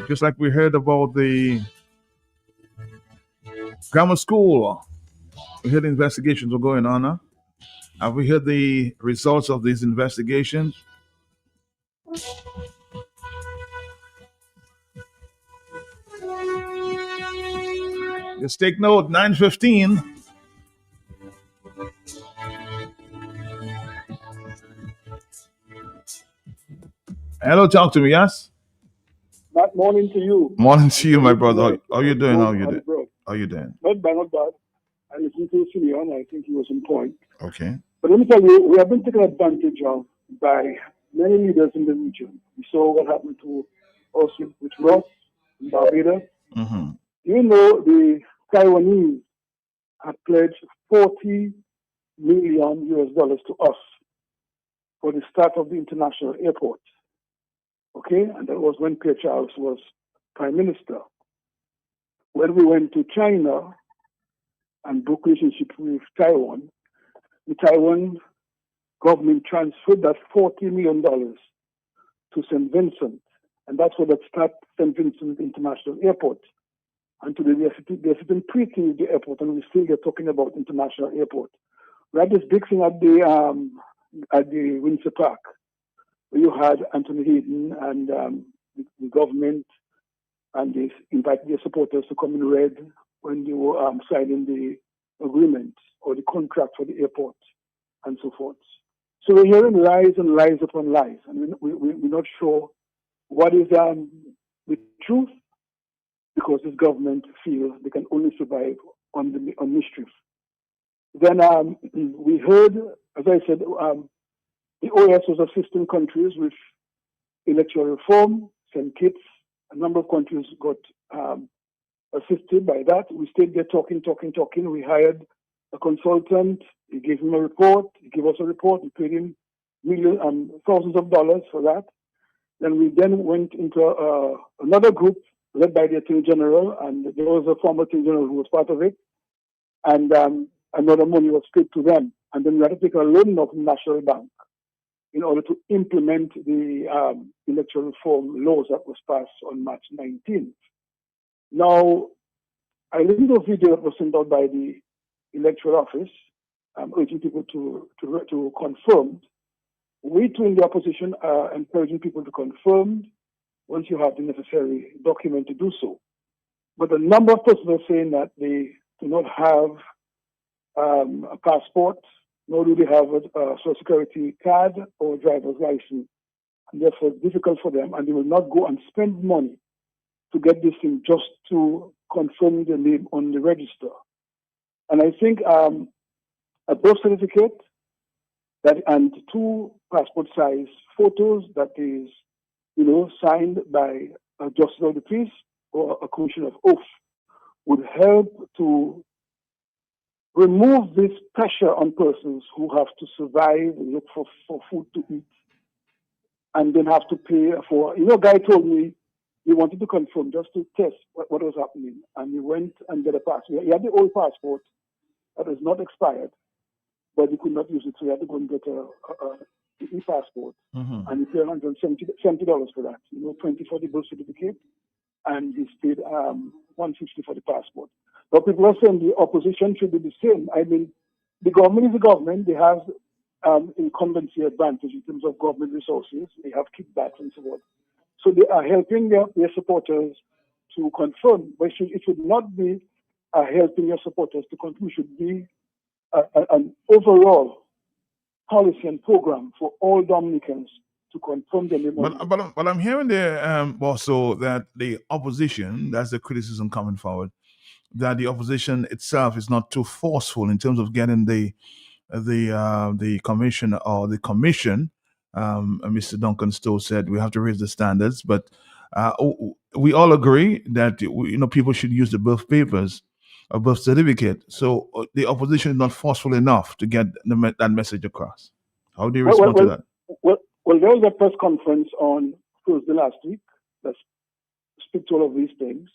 Just like we heard about the grammar school, we heard investigations were going on. Huh? Have we heard the results of these investigations? Just take note, 9:15. Hello, talk to me, yes? Good morning to you. Morning to you, my brother. How you doing? How you doing? Not bad, not bad. I listened to Simeon. I think he was on point. Okay. But let me tell you, we have been taken advantage of by many leaders in the region. We saw what happened to us with Ross in Barbados. Mm-hmm. You know, the Taiwanese had pledged $40 million to us for the start of the international airport. Okay, and that was when Pierre Charles was Prime Minister. When we went to China and broke relationship with Taiwan, the Taiwan government transferred that $40 million to St. Vincent, and that's what that start St. Vincent International Airport. And today they're sitting pretty with the airport, and we still get talking about international airport. We had this big thing at the Windsor Park, where you had Anthony Hayden and the government, and they invited their supporters to come in red when they were signing the agreement or the contract for the airport and so forth. So we're hearing lies and lies upon lies, and we're not sure what is the truth, because this government feels they can only survive on mischief. Then we heard, as I said, the OAS was assisting countries with electoral reform, St. Kitts. A number of countries got assisted by that. We stayed there talking. We hired a consultant. He gave him a report. He gave us a report. We paid him thousands of dollars for that. Then we went into another group led by the Attorney General, and there was a former Attorney General who was part of it. And another money was paid to them. And then we had to take a loan from the National Bank. in order to implement the electoral reform laws that was passed on March 19th. Now, I listened to a video that was sent out by the electoral office, urging people to confirm. We too in the opposition are encouraging people to confirm once you have the necessary document to do so. But a number of persons are saying that they do not have a passport, nor do they have a Social Security card or driver's license. And therefore, it's difficult for them, and they will not go and spend money to get this thing just to confirm the name on the register. And I think a birth certificate and 2 passport-size photos that is, signed by a justice of the peace or a commission of oath would help to remove this pressure on persons who have to survive and look for food to eat and then have to pay for. A guy told me he wanted to confirm just to test what was happening, and he went and get a passport. He had the old passport that was not expired, but he could not use it, so he had to go and get a e-passport, and he paid $170 for that. $20 for the birth certificate, and he paid $150 for the passport. But people are saying the opposition should do the same. I mean, the government is the government. They have incumbency advantage in terms of government resources. They have kickbacks and so forth. So they are helping their supporters to confirm. But it should not be helping your supporters to confirm. It should be an overall policy and program for all Dominicans to confirm the name. But I'm hearing there also that the opposition, that's the criticism coming forward, that the opposition itself is not too forceful in terms of getting the commission or the commission. Mr. Duncan Stowe said we have to raise the standards, but we all agree that people should use the birth papers, a birth certificate. So the opposition is not forceful enough to get that message across. How do you respond to that? Well, there was a press conference on Thursday last week that speak to all of these things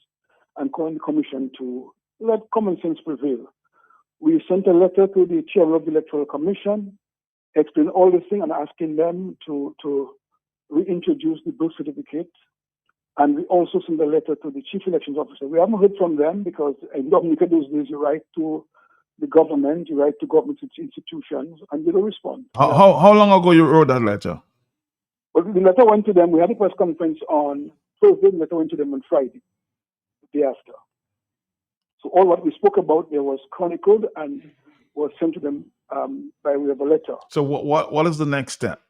and calling the commission to let common sense prevail. We sent a letter to the chairman of the Electoral Commission, explain all this thing and asking them to reintroduce the birth certificate. And we also sent a letter to the chief elections officer. We haven't heard from them because in Dominica those days you write to the government, you write to government institutions, and they don't respond. How long ago you wrote that letter? Well, the letter went to them. We had a press conference on Thursday. The letter went to them on Friday, the day after. So all what we spoke about there was chronicled and was sent to them by way of a letter. So what is the next step?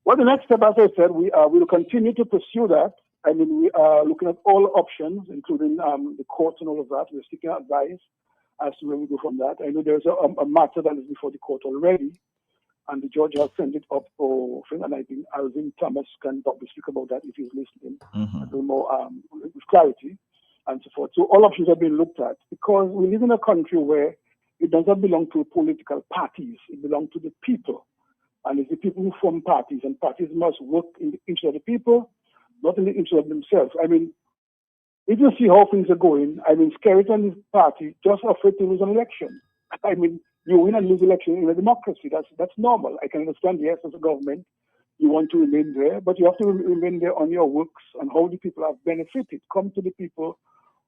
Well, the next step, as I said, we will continue to pursue that. I mean, we are looking at all options, including the courts and all of that. We're seeking advice as to where we go from that. I know there's a matter that is before the court already, and the judge has sent it up for, and I think Alvin Thomas can probably speak about that if he's listening a little more with clarity and so forth. So all options are being looked at because we live in a country where it does not belong to political parties. It belongs to the people. And it's the people who form parties, and parties must work in the interest of the people, not in the interest of themselves. I mean, if you see how things are going, I mean, Skerritt party just afraid to lose an election. I mean, you win and lose election in a democracy. That's normal. I can understand, yes, as a government, you want to remain there, but you have to remain there on your works and how the people have benefited. Come to the people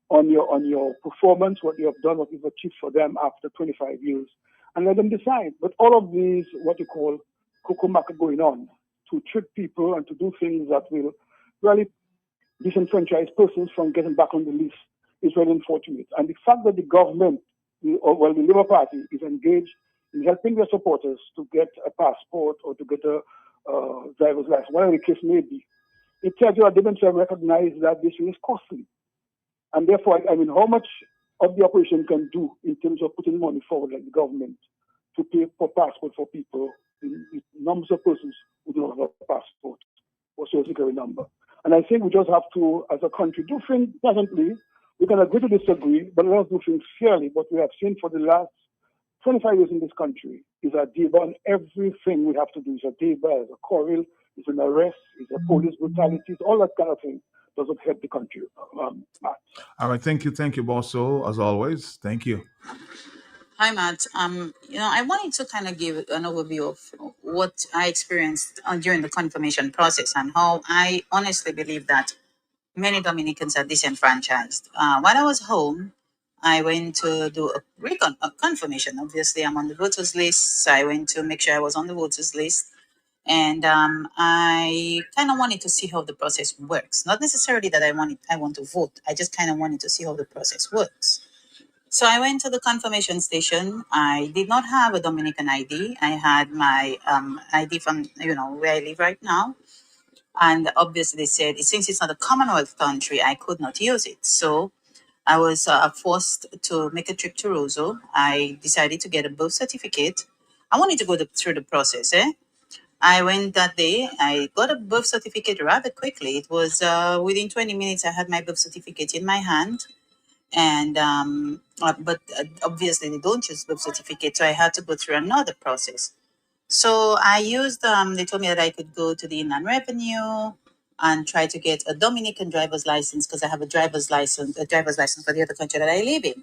on your performance, what you have done, what you've achieved for them after 25 years, and let them decide. But all of these, what you call kukumaka going on, to trick people and to do things that will really disenfranchise persons from getting back on the list is very unfortunate. And the fact that the government, the Labour Party, is engaged in helping their supporters to get a passport or to get a driver's license, whatever the case may be, it tells you that they themselves recognize that this is costly. And therefore, I mean, how much of the operation can do in terms of putting money forward, like the government, to pay for passport for people, the numbers of persons who do not have a passport or social security number. And I think we just have to, as a country, do things pleasantly. We can agree to disagree, but let us do things fairly. What we have seen for the last 25 years in this country is a deba, and everything we have to do is a deba, is a quarrel, is an arrest, is a police brutality, all that kind of thing doesn't help the country. Matt. All right, thank you, Bosso, as always. Thank you. Hi, Matt. I wanted to kind of give an overview of what I experienced during the confirmation process and how I honestly believe that many Dominicans are disenfranchised. While I was home, I went to do a confirmation. Obviously, I'm on the voters list, so I went to make sure I was on the voters list. And I kind of wanted to see how the process works. Not necessarily that I want to vote. I just kind of wanted to see how the process works. So I went to the confirmation station. I did not have a Dominican ID. I had my ID from where I live right now. And obviously they said since it's not a Commonwealth country, I could not use it. So I was forced to make a trip to Roseau. I decided to get a birth certificate. I wanted to go through the process. I went that day. I got a birth certificate rather quickly. It was within 20 minutes. I had my birth certificate in my hand. And but obviously they don't use birth certificate, so I had to go through another process. So I used they told me that I could go to the Inland Revenue and try to get a Dominican driver's license because I have a driver's license for the other country that I live in.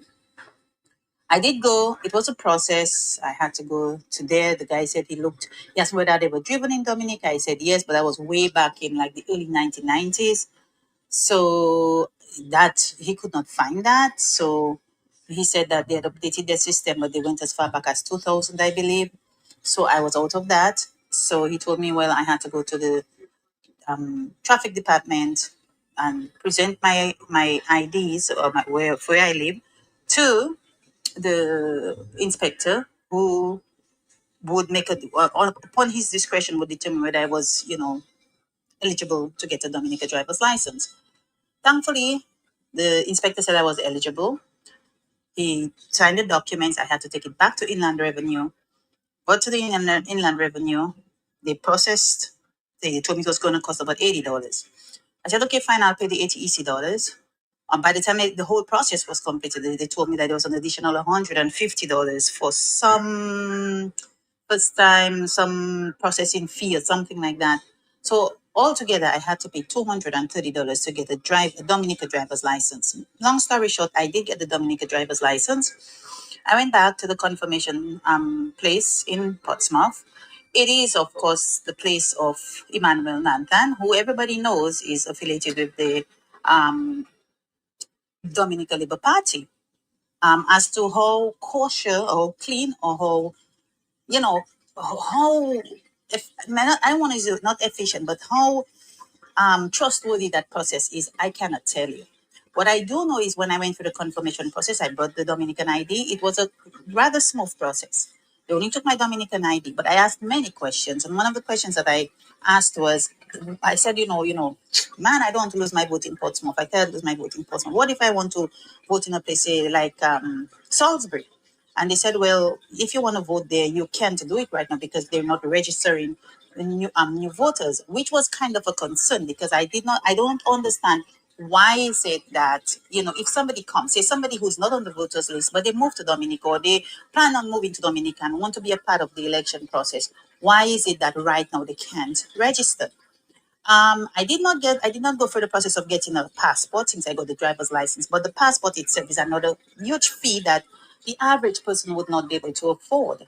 I did go. It was a process. I had to go to there. The guy said he asked me whether they were driven in Dominica. I said yes, but that was way back in like the early 1990s. So that he could not find that. So he said that they had updated their system, but they went as far back as 2000, I believe. So I was out of that. So he told me, well, I had to go to the traffic department and present my IDs or where I live to the inspector, who would make upon his discretion would determine whether I was, eligible to get a Dominica driver's license. Thankfully, the inspector said I was eligible. He signed the documents. I had to take it back to Inland Revenue. Got to the Inland Revenue. They processed. They told me it was going to cost about $80. I said, okay, fine, I'll pay the $80 EC. By the time the whole process was completed, they told me that there was an additional $150 for some first time, some processing fee or something like that. So altogether, I had to pay $230 to get a Dominica driver's license. Long story short, I did get the Dominica driver's license. I went back to the confirmation place in Portsmouth. It is, of course, the place of Emmanuel Nantan, who everybody knows is affiliated with the Dominica Labour Party. As to how kosher or clean or how, I want to use not efficient, but how trustworthy that process is, I cannot tell you. What I do know is when I went through the confirmation process, I brought the Dominican ID. It was a rather smooth process. They only took my Dominican ID, but I asked many questions. And one of the questions that I asked was, I said, man, I don't want to lose my vote in Portsmouth. I can't lose my vote in Portsmouth. What if I want to vote in a place, say, like Salisbury? And they said, well, if you want to vote there, you can't do it right now because they're not registering new voters, which was kind of a concern because I don't understand why is it that, if somebody comes, say somebody who's not on the voters list, but they move to Dominica or they plan on moving to Dominica and want to be a part of the election process, why is it that right now they can't register? I did not go through the process of getting a passport since I got the driver's license, but the passport itself is another huge fee that the average person would not be able to afford.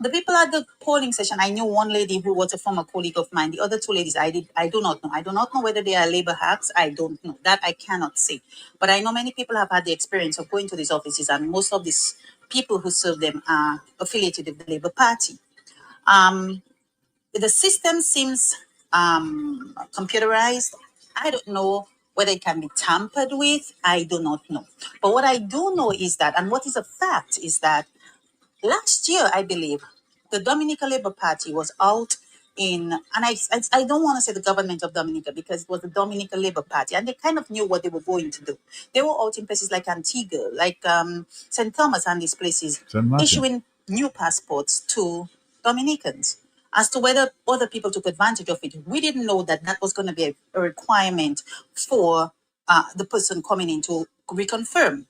The people at the polling session, I knew one lady who was a former colleague of mine. The other two ladies, I do not know. I do not know whether they are labor hacks. I don't know. That I cannot say. But I know many people have had the experience of going to these offices, and most of these people who serve them are affiliated with the Labour Party. The system seems computerized. I don't know whether it can be tampered with. I do not know. But what I do know is that, and what is a fact, is that last year, I believe, the Dominica Labour Party was out in, and I don't want to say the government of Dominica because it was the Dominica Labour Party, and they kind of knew what they were going to do. They were out in places like Antigua, like St. Thomas and these places, issuing new passports to Dominicans. As to whether other people took advantage of it, we didn't know that was going to be a requirement for the person coming in to reconfirm.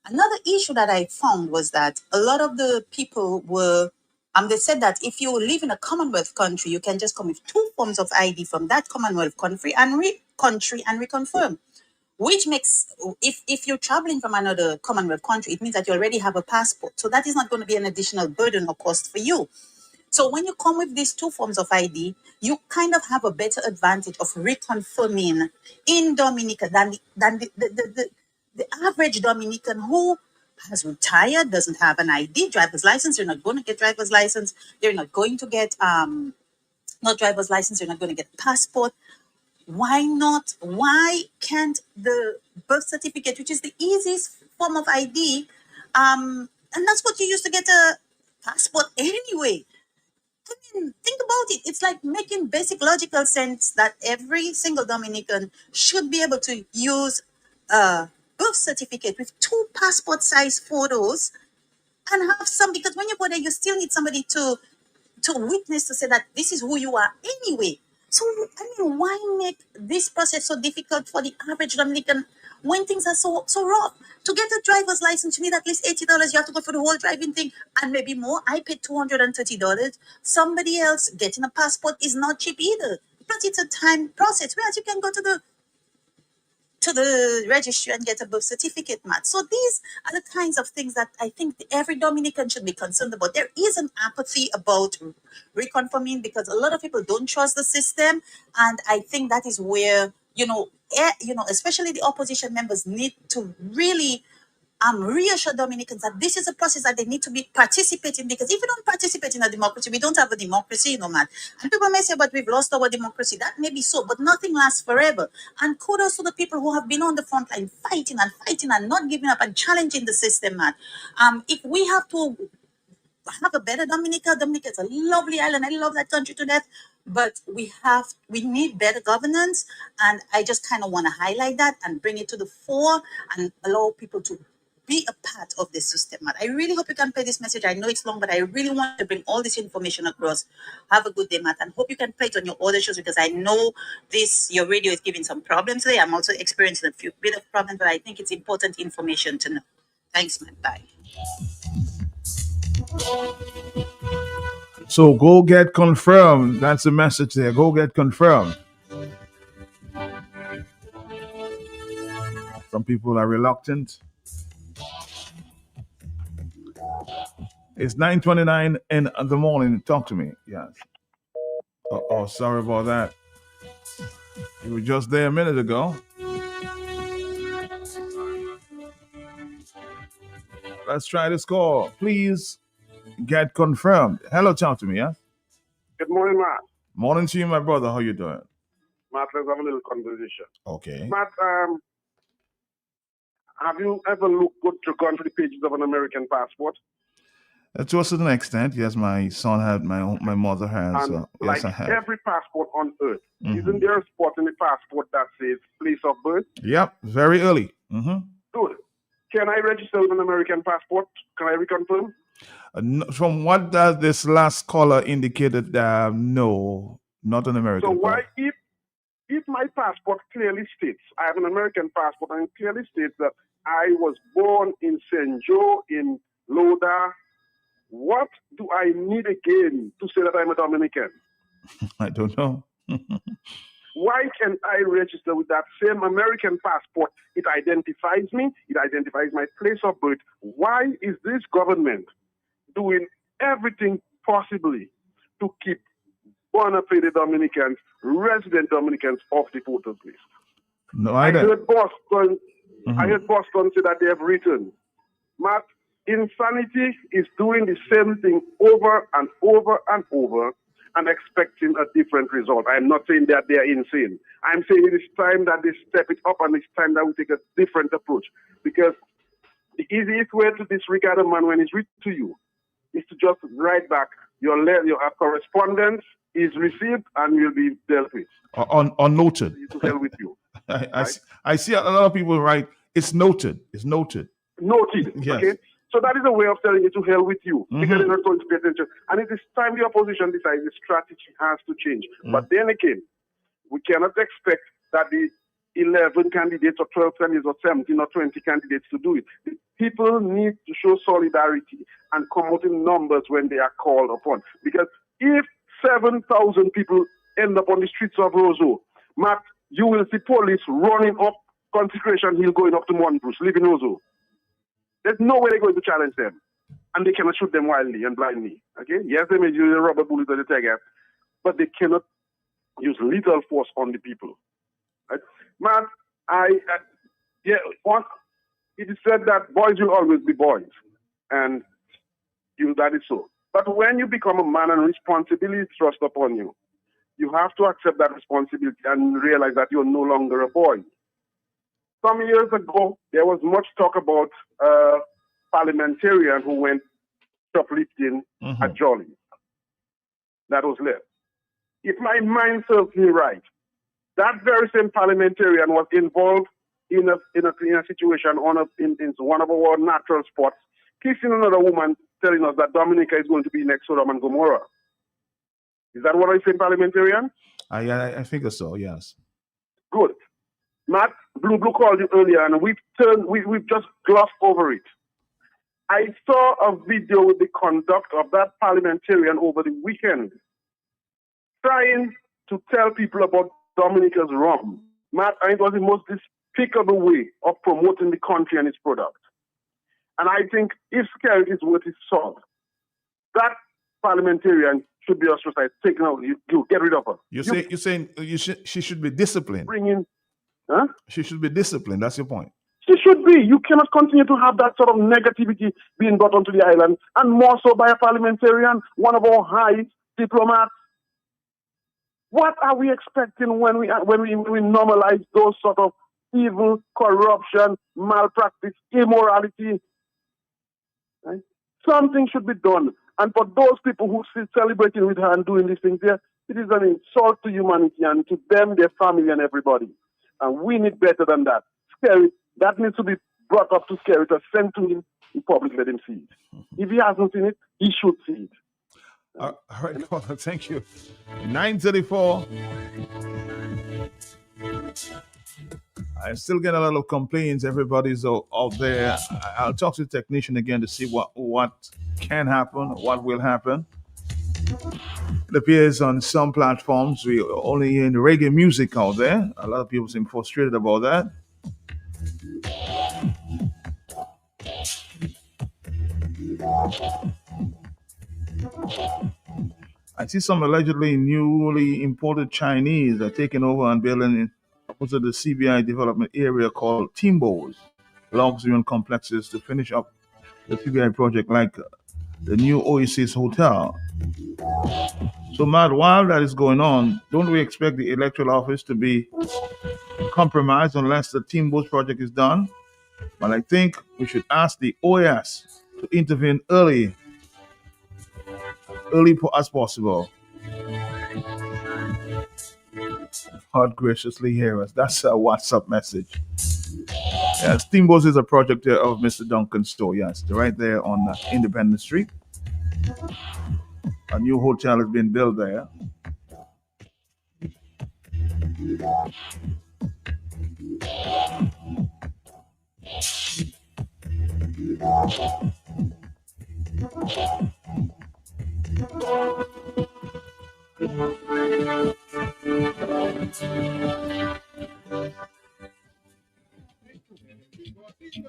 Another issue that I found was that a lot of the people were, they said that if you live in a Commonwealth country, you can just come with 2 forms of ID from that Commonwealth country and reconfirm, which makes, if you're traveling from another Commonwealth country, it means that you already have a passport. So that is not going to be an additional burden or cost for you. So when you come with these two forms of ID, you kind of have a better advantage of reconfirming in Dominica than the average Dominican who has retired, doesn't have an ID, driver's license. You're not going to get driver's license. They're not going to get not driver's license. You're not going to get passport. Why not? Why can't the birth certificate, which is the easiest form of ID, and that's what you use to get a passport anyway? I mean, think about it. It's like making basic logical sense that every single Dominican should be able to use a birth certificate with two passport size photos and have some, because when you go there, you still need somebody to witness, to say that this is who you are anyway. So, I mean, why make this process so difficult for the average Dominican when things are so rough? To get a driver's license, you need at least $80. You have to go for the whole driving thing and maybe more. I paid $230. Somebody else getting a passport is not cheap either. But it's a time process, whereas you can go to the registry and get a birth certificate, Matt. So these are the kinds of things that I think every Dominican should be concerned about. There is an apathy about reconfirming because a lot of people don't trust the system, and I think that is where especially the opposition members need to really reassure Dominicans that this is a process that they need to be participating, because if you don't participate in a democracy, we don't have a democracy, man. And people may say, but we've lost our democracy. That may be so, but nothing lasts forever. And kudos to the people who have been on the front line fighting and not giving up and challenging the system, man. If we have to have a better Dominica is a lovely island. I love that country to death. But we need better governance. And I just kind of want to highlight that and bring it to the fore and allow people to be a part of this system, Matt. I really hope you can play this message. I know it's long, but I really want to bring all this information across. Have a good day, Matt, and hope you can play it on your other shows, because I know your radio is giving some problems today. I'm also experiencing a few bit of problems, but I think it's important information to know. Thanks, Matt. Bye. So go get confirmed. That's the message there. Go get confirmed. Some people are reluctant. It's 9:29 in the morning. Talk to me. Yes. Oh, sorry about that. You were just there a minute ago. Let's try this call. Please get confirmed. Hello, talk to me, yes? Good morning, Matt. Morning to you, my brother. How you doing? Matt, let's have a little conversation. Okay. Matt, have you ever gone to the pages of an American passport? To a certain extent, yes. My son had, my mother has. And yes, I have. Every passport on earth, isn't there a spot in the passport that says place of birth? Yep, very early. Good. Can I register with an American passport? Can I reconfirm? From what this last caller indicated, no, not an American. So why, if my passport clearly states, I have an American passport and it clearly states that I was born in St. Joe in Loda, what do I need again to say that I'm a Dominican? I don't know. Why can't I register with that same American passport? It identifies me. It identifies my place of birth. Why is this government doing everything possibly to keep bona fide Dominicans, resident Dominicans off the voters list? No, I heard Boston. I heard Boston say that they have written. Matt, insanity is doing the same thing over and over and over and expecting a different result. I'm not saying that they are insane. I'm saying it is time that they step it up and it's time that we take a different approach. Because the easiest way to disregard a man when he's written to you is to just write back your correspondence is received and will be dealt with. Unnoted. To hell with you. I see a lot of people write, it's noted. It's noted. Noted. Yes. Okay. So that is a way of telling you to hell with you, because they're not going to pay attention. And it is time the opposition decides the strategy has to change. But then again, we cannot expect that the 11 candidates or 12 candidates or 17 or 20 candidates to do it. People need to show solidarity and come out in numbers when they are called upon. Because if 7,000 people end up on the streets of Roseau, Matt, you will see police running up Consecration Hill going up to Montbruce, leaving Roseau. There's no way they're going to challenge them. and they cannot shoot them wildly and blindly. Okay? Yes, they may use a rubber bullet or the tear gas, but they cannot use lethal force on the people. Right? Man, it is said that boys will always be boys, and that is so. But when you become a man and responsibility is thrust upon you, you have to accept that responsibility and realize that you're no longer a boy. Some years ago, there was much talk about a parliamentarian who went shoplifting at Jolly. That was left. If my mind serves me right, that very same parliamentarian was involved in a situation in one of our natural spots, kissing another woman, telling us that Dominica is going to be next Sodom and Gomorrah. Is that what I say, parliamentarian? I think so, yes. Good. Matt, Blue called you earlier, and we've just glossed over it. I saw a video with the conduct of that parliamentarian over the weekend, trying to tell people about Dominica's rum. Matt, it was the most despicable way of promoting the country and its product. And I think if Skerrit is worth his salt, that parliamentarian should be ostracized, taken out. You get rid of her. You're saying she should be disciplined. She should be disciplined. That's your point. She should be. You cannot continue to have that sort of negativity being brought onto the island, and more so by a parliamentarian, one of our high diplomats. What are we expecting when we normalize those sort of evil, corruption, malpractice, immorality? Right? Something should be done. And for those people who still celebrating with her and doing these things there, it is an insult to humanity and to them, their family, and everybody. And we need better than that. Skerrit, that needs to be brought up to Skerrit or sent to him in public, let him see it. If he hasn't seen it, he should see it. All right, caller, thank you. 9:34. I still get a lot of complaints. Everybody's out there. I'll talk to the technician again to see what can happen, what will happen. It appears on some platforms we only hearing reggae music out there. A lot of people seem frustrated about that. I see some allegedly newly imported Chinese are taking over and building opposite the CBI development area called Timbos, luxury and complexes to finish up the CBI project like the new Oasis Hotel. So, Matt, while that is going on, don't we expect the electoral office to be compromised unless the Timbos project is done? But I think we should ask the OAS to intervene early as possible. God graciously hear us. That's a WhatsApp message. Yes, Timbos is a project of Mr. Duncan's store. Yes, they're right there on Independence Street. A new hotel has been built there.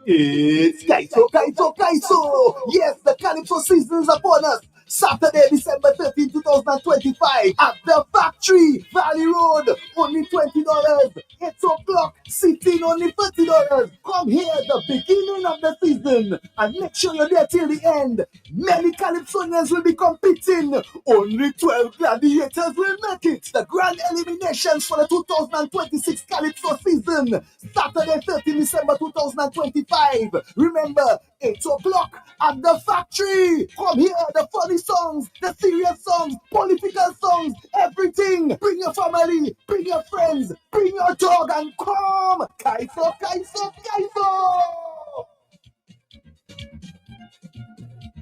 It's Kaiso. Yes, the Calypso season is upon us. Saturday, December 13, 2025 at the Factory, Valley Road, only $20. 8 o'clock, sitting only $30. Come here, the beginning of the season, and make sure you're there till the end. Many Calypsonians will be competing. Only 12 gladiators will make it. The grand eliminations for the 2026 Calypso season, Saturday, 13 December 2025. Remember, 8 o'clock at the Factory. Come here, the funny songs, the serious songs, political songs, everything. Bring your family, bring your friends, bring your dog, and come. Kaiso.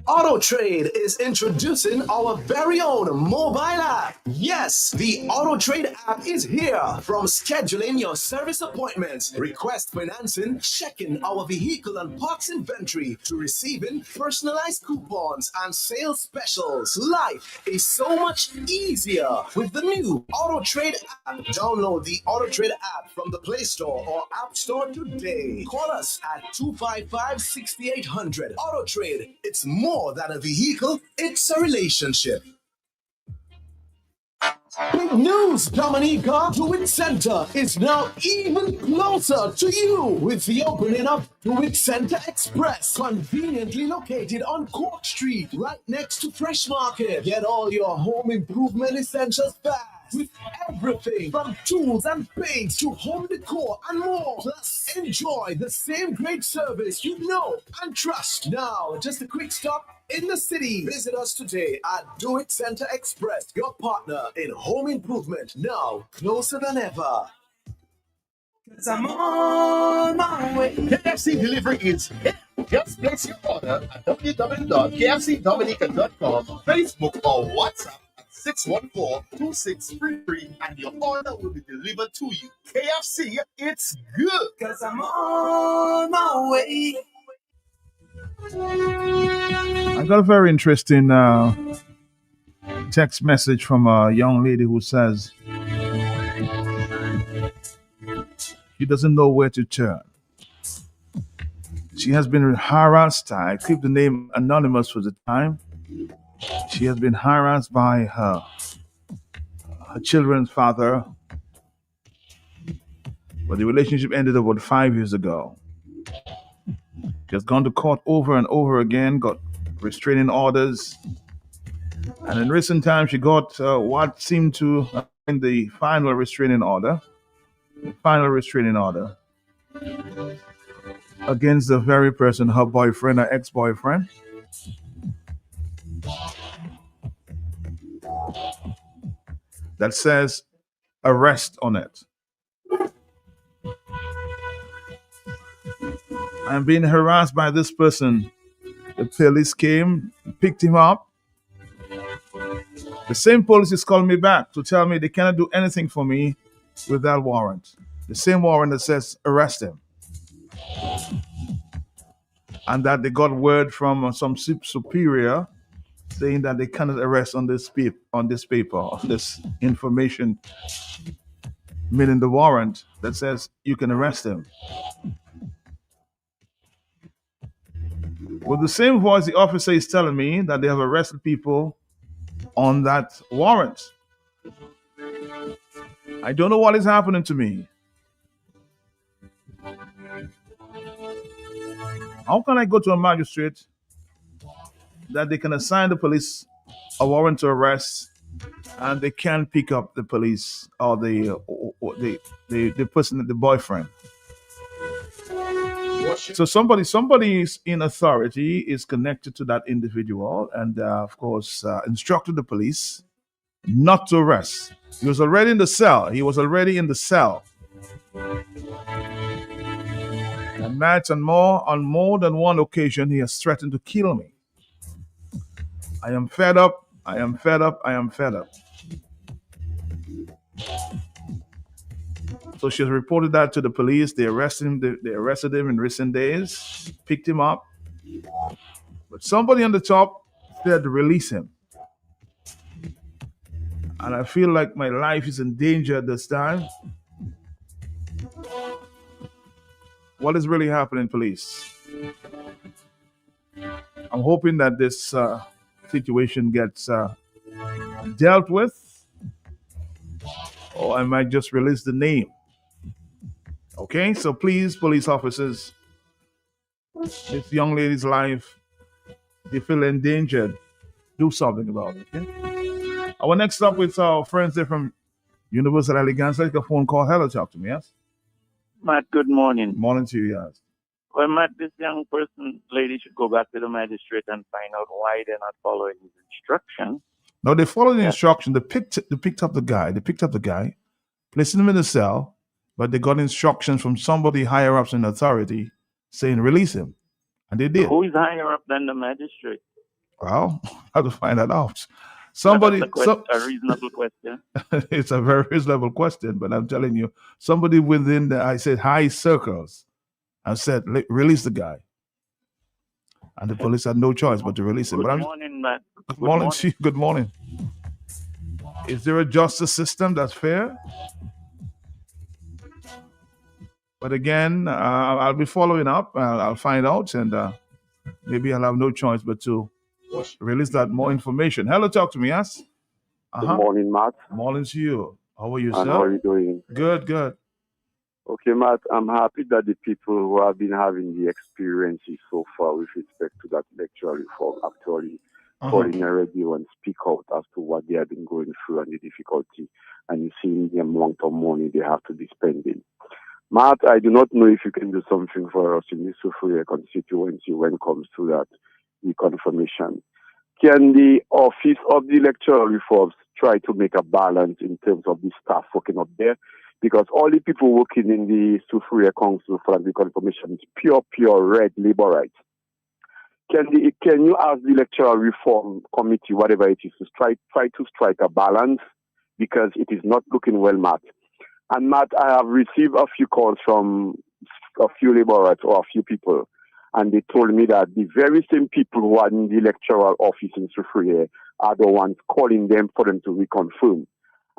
Auto Trade is introducing our very own mobile app. Yes, the Auto Trade app is here. From scheduling your service appointments, request financing, checking our vehicle and parts inventory, to receiving personalized coupons and sales specials. Life is so much easier with the new Auto Trade app. Download the Auto Trade app from the Play Store or App Store today. Call us at 255-6800. Auto Trade, it's more more than a vehicle, it's a relationship. Big news, Dominica! DeWitt Center is now even closer to you with the opening of DeWitt Center Express, conveniently located on Cork Street, right next to Fresh Market. Get all your home improvement essentials fast with everything from tools and paints to home decor and more. Plus, enjoy the same great service you know and trust. Now, just a quick stop in the city. Visit us today at DeWitt Center Express, your partner in home improvement, now closer than ever. 'Cause I'm on my way. KFC delivery is here. Just place your order at www.kfcdominica.com, Facebook or WhatsApp at 614-2633 and your order will be delivered to you. KFC, it's good. 'Cause I'm on my way. I got a very interesting text message from a young lady who says she doesn't know where to turn. She has been harassed. I keep the name anonymous for the time. She has been harassed by her children's father, but the relationship ended about 5 years ago. She has gone to court over and over again, got restraining orders, and in recent times she got what seemed to have been the final restraining order. Against the very person, her boyfriend, her ex-boyfriend. That says arrest on it. I'm being harassed by this person. The police came, picked him up. The same police is calling me back to tell me they cannot do anything for me with that warrant. The same warrant that says arrest him. And that they got word from some superior saying that they cannot arrest on this paper, on this information, meaning the warrant that says you can arrest him. With the same voice, the officer is telling me that they have arrested people on that warrant. I don't know what is happening to me. How can I go to a magistrate that they can assign the police a warrant to arrest and they can't pick up the police or the person, the boyfriend? So somebody in authority is connected to that individual and, of course, instructed the police not to arrest. He was already in the cell. And nights and more, on more than one occasion, he has threatened to kill me. I am fed up. So she has reported that to the police. They arrested him in recent days, picked him up. But somebody on the top said to release him. And I feel like my life is in danger at this time. What is really happening, police? I'm hoping that this situation gets dealt with, or I might just release the name. Okay, so please, police officers, this young lady's life, they feel endangered, do something about it. Okay? Our next stop with our friends there from Universal Elegance. Take a phone call. Hello, talk to me, yes? Matt, good morning. Morning to you, yes. Well, Matt, this young lady should go back to the magistrate and find out why they're not following his instructions. No, they followed the instruction. They picked up the guy, placed him in the cell, but they got instructions from somebody higher ups in authority saying release him. And they did. Who is higher up than the magistrate? Well, I have to find that out. Somebody, a reasonable question. It's a very reasonable question, but I'm telling you, somebody within I said high circles, I said release the guy, and the police had no choice but to release him. Good morning, Matt. Good morning to you. Good morning. Is there a justice system that's fair? But again, I'll be following up. I'll find out, and maybe I'll have no choice but to release that more information. Hello, talk to me, yes? Good morning, Matt. Morning to you. How are you, And sir? how are you doing? Good, good. Okay, Matt, I'm happy that the people who have been having the experiences so far with respect to that electoral reform actually call in a radio and speak out as to what they have been going through and the difficulty and seeing the amount of money they have to be spending. Matt, I do not know if you can do something for us in this Sufria constituency when it comes to that reconfirmation. Can the office of the electoral reforms try to make a balance in terms of the staff working up there? Because all the people working in the Sufria Council for the reconfirmation is pure red labor rights. Can you ask the electoral reform committee, whatever it is, to try to strike a balance? Because it is not looking well, Matt. And Matt, I have received a few calls from a few laborers or a few people, and they told me that the very same people who are in the electoral office in Sufria are the ones calling them for them to reconfirm.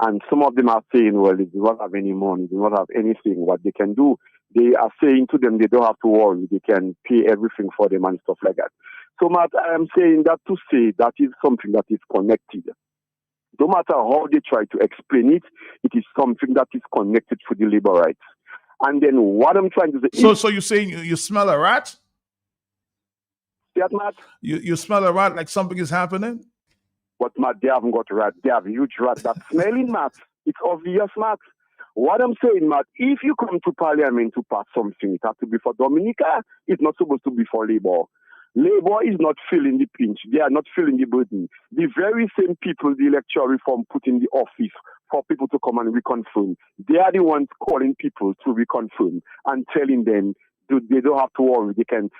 And some of them are saying, well, they do not have any money, they do not have anything. What they can do, they are saying to them they don't have to worry, they can pay everything for them and stuff like that. So, Matt, I am saying that to say that is something that is connected. No matter how they try to explain it, it is something that is connected to the labor rights. And then what I'm trying to say So you're saying you smell a rat? That, Matt? You smell a rat like something is happening? But, Matt, they haven't got rat. They have huge rat that's smelling, Matt. It's obvious, Matt. What I'm saying, Matt, if you come to Parliament to pass something, it has to be for Dominica. It's not supposed to be for Labour. Labour is not feeling the pinch. They are not feeling the burden. The very same people the electoral reform put in the office for people to come and reconfirm, they are the ones calling people to reconfirm and telling them they don't have to worry. They can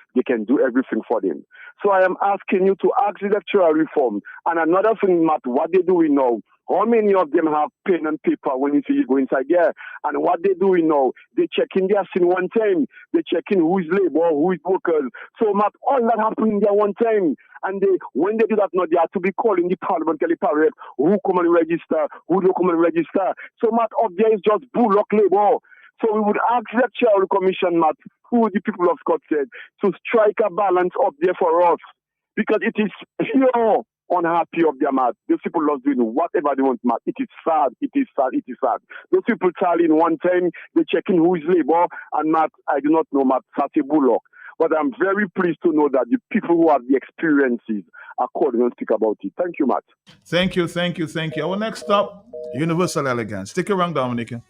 do everything for them. So I am asking you to ask the electoral reform. And another thing, Matt, what they're doing now, how many of them have pen and paper when you see you go inside there? And what they're doing now, they check in their scene one time. They check in who is labor, who is workers. So, Matt, all that happening there one time. And when they do that now, they have to be calling the parliamentary parade, who come and register, who don't come and register. So, Matt, up there is just bullock labor. So we would ask the electoral commission, Matt, who the people of Scott said, to strike a balance up there for us. Because it is pure unhappy of them, Matt. Those people love doing whatever they want, Matt. It is sad. It is sad. It is sad. Those people tell in one time, they check in who is labor, and Matt, I do not know, Matt, that's a bullock. But I'm very pleased to know that the people who have the experiences are calling and speak about it. Thank you, Matt. Thank you. Our next stop, Universal Elegance. Stick around, Dominica.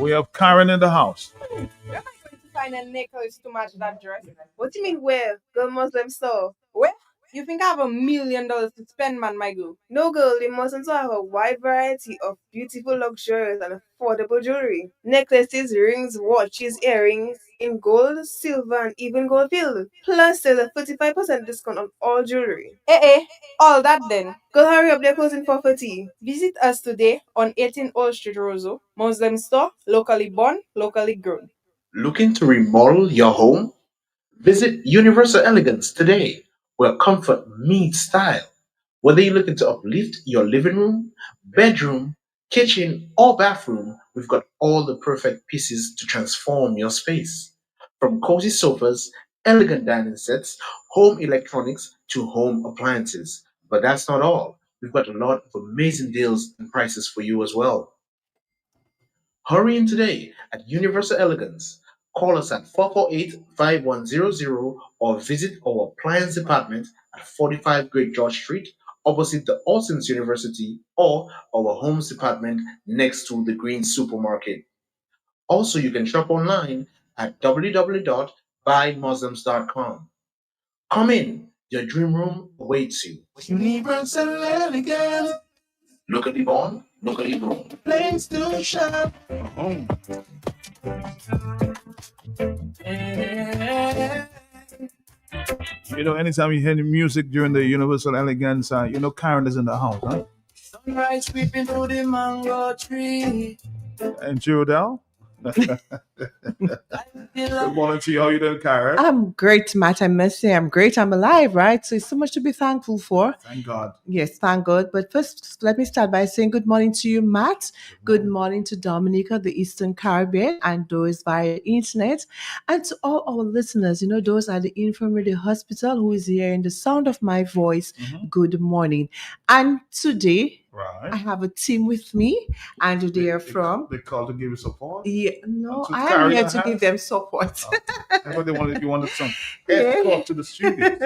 We have Karen in the house. Where am I going to find a necklace to match that dress? What do you mean, where? Girl Muslim store. Where? You think I have $1 million to spend, man, my girl? No, girl, you mustn't have a wide variety of beautiful, luxurious, and affordable jewelry. Necklaces, rings, watches, earrings in gold, silver, and even gold filled. Plus, there's a 35% discount on all jewelry. All that then. Go hurry up, they're closing for 30. Visit us today on 18 Old Street, Roseau. Muslim store, locally born, locally grown. Looking to remodel your home? Visit Universal Elegance today, where comfort meets style. Whether you're looking to uplift your living room, bedroom, kitchen, or bathroom, we've got all the perfect pieces to transform your space. From cozy sofas, elegant dining sets, home electronics, to home appliances. But that's not all. We've got a lot of amazing deals and prices for you as well. Hurry in today at Universal Elegance. Call us at 448-5100 or visit our appliance department at 45 Great George Street, opposite the Austin's University, or our homes department next to the Green Supermarket. Also, you can shop online at www.buymuslims.com. Come in, your dream room awaits you. Universal Elegance. Locally born, locally grown. Place to shop. You know, anytime you hear the music during the Universal Elegance, you know Karen is in the house, huh? Sunrise creeping through the mango tree. And Girodell? Good morning to you. How you doing, Karen? I'm great, Matt. I must say I'm great. I'm alive, right? So it's so much to be thankful for. Thank God. Yes, thank God. But first, let me start by saying good morning to you, Matt. Good morning to Dominica, the Eastern Caribbean, and those via internet. And to all our listeners, those at the infirmary, the hospital, who is hearing the sound of my voice. Good morning. And today, I have a team with me, and they are from. They called to give you support. Yeah, no, To I am carry here the to house? give them support. I thought you wanted some Yeah. escort to the studio.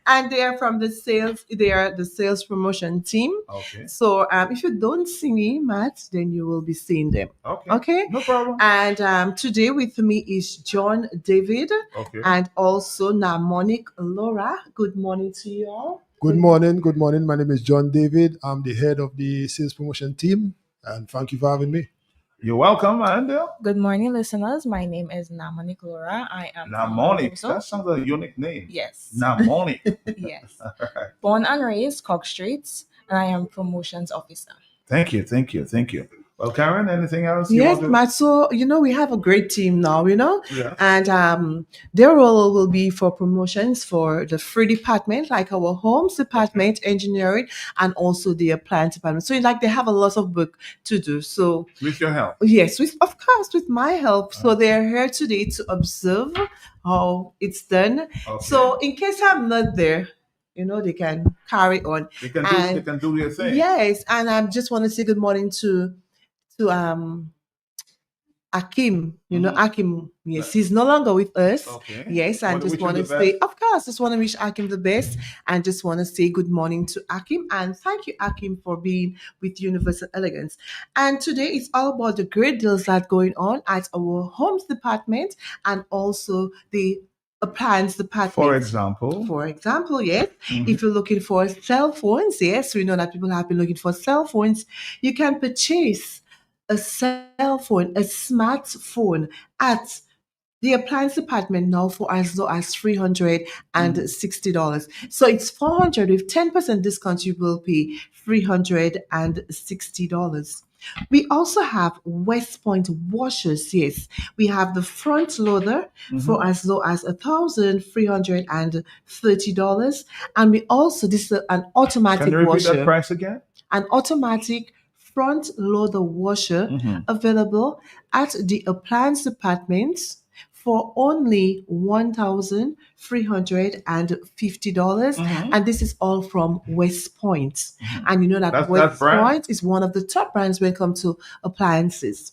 And they are from the sales. They are the sales promotion team. Okay. So if you don't see me, Matt, then you will be seeing them. Okay. Okay. No problem. And today with me is John David, Okay. and also Namonic Laura. Good morning to you all. Good morning. Good morning. My name is John David. I'm the head of the sales promotion team, and thank you for having me. You're welcome, Andel. Good morning, listeners. My name is Namonic Laura. I am from Namonic. Roseau. That sounds like a unique name. Yes. Namonic. Yes. All right. Born and raised Cock Streets, and I am promotions officer. Thank you. Thank you. Thank you. Well, Karen, anything else you Yes, want to? Matt. So we have a great team now. Yeah. And their role will be for promotions for the free department, like our homes department, engineering, and also the appliance department. So they have a lot of work to do. So With your help. yes, of course, with my help. So they're here today to observe how it's done. Okay. So in case I'm not there, they can carry on. They can do their thing. Yes, and I just want to say good morning to Akim. Akim. Yes, he's no longer with us. Okay. Yes, and Want to just wish him want to the say, best? of course, just want to wish Akim the best, and just want to say good morning to Akim, and thank you, Akim, for being with Universal Elegance. And today it's all about the great deals that are going on at our homes department and also the appliance department. For example. Yes. If you're looking for cell phones, yes, we know that people have been looking for cell phones. You can purchase a cell phone, a smartphone at the appliance department now for as low as $360. So it's $400 with 10% discount. You will pay $360. We also have West Point washers. Yes, we have the front loader for as low as $1,330, and we also this is an automatic Can you repeat washer. that price again? An automatic front loader washer available at the appliance department for only $1,350. And this is all from West Point. And you know that West Point is one of the top brands when it comes to appliances.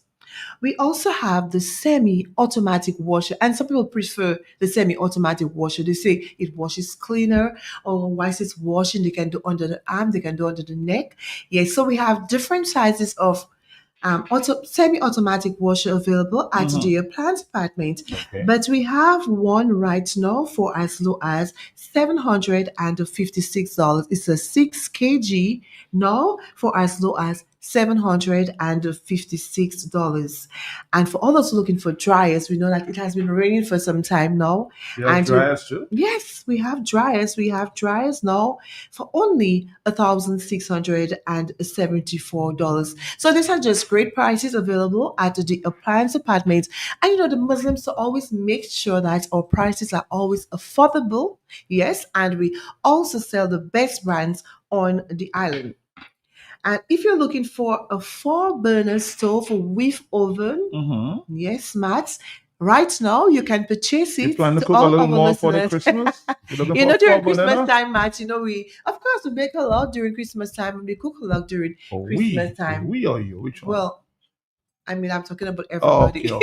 We also have the semi-automatic washer, and some people prefer the semi-automatic washer. They say it washes cleaner, or whilst it's washing, they can do under the arm, they can do under the neck. Yes, so we have different sizes of semi-automatic washer available at the appliance department. Okay. But we have one right now for as low as $756. It's a 6 kg now for as low as $756. And for all those looking for dryers, we know that it has been raining for some time now. You have dryers too? Yes, we have dryers. We have dryers now for only $1,674. So these are just great prices available at the appliance department. And the Muslims always make sure that our prices are always affordable. Yes, and we also sell the best brands on the island. And if you're looking for a 4-burner stove with oven, yes, Matt, right now you can purchase it. You plan to to cook a all little our more for the listeners. Christmas? You're looking for a During 4-burner? Christmas time, Matt, we of course we make a lot during Christmas time, and we cook a lot during Christmas time. We or you? Which one? Well, I'm talking about everybody. Oh, okay.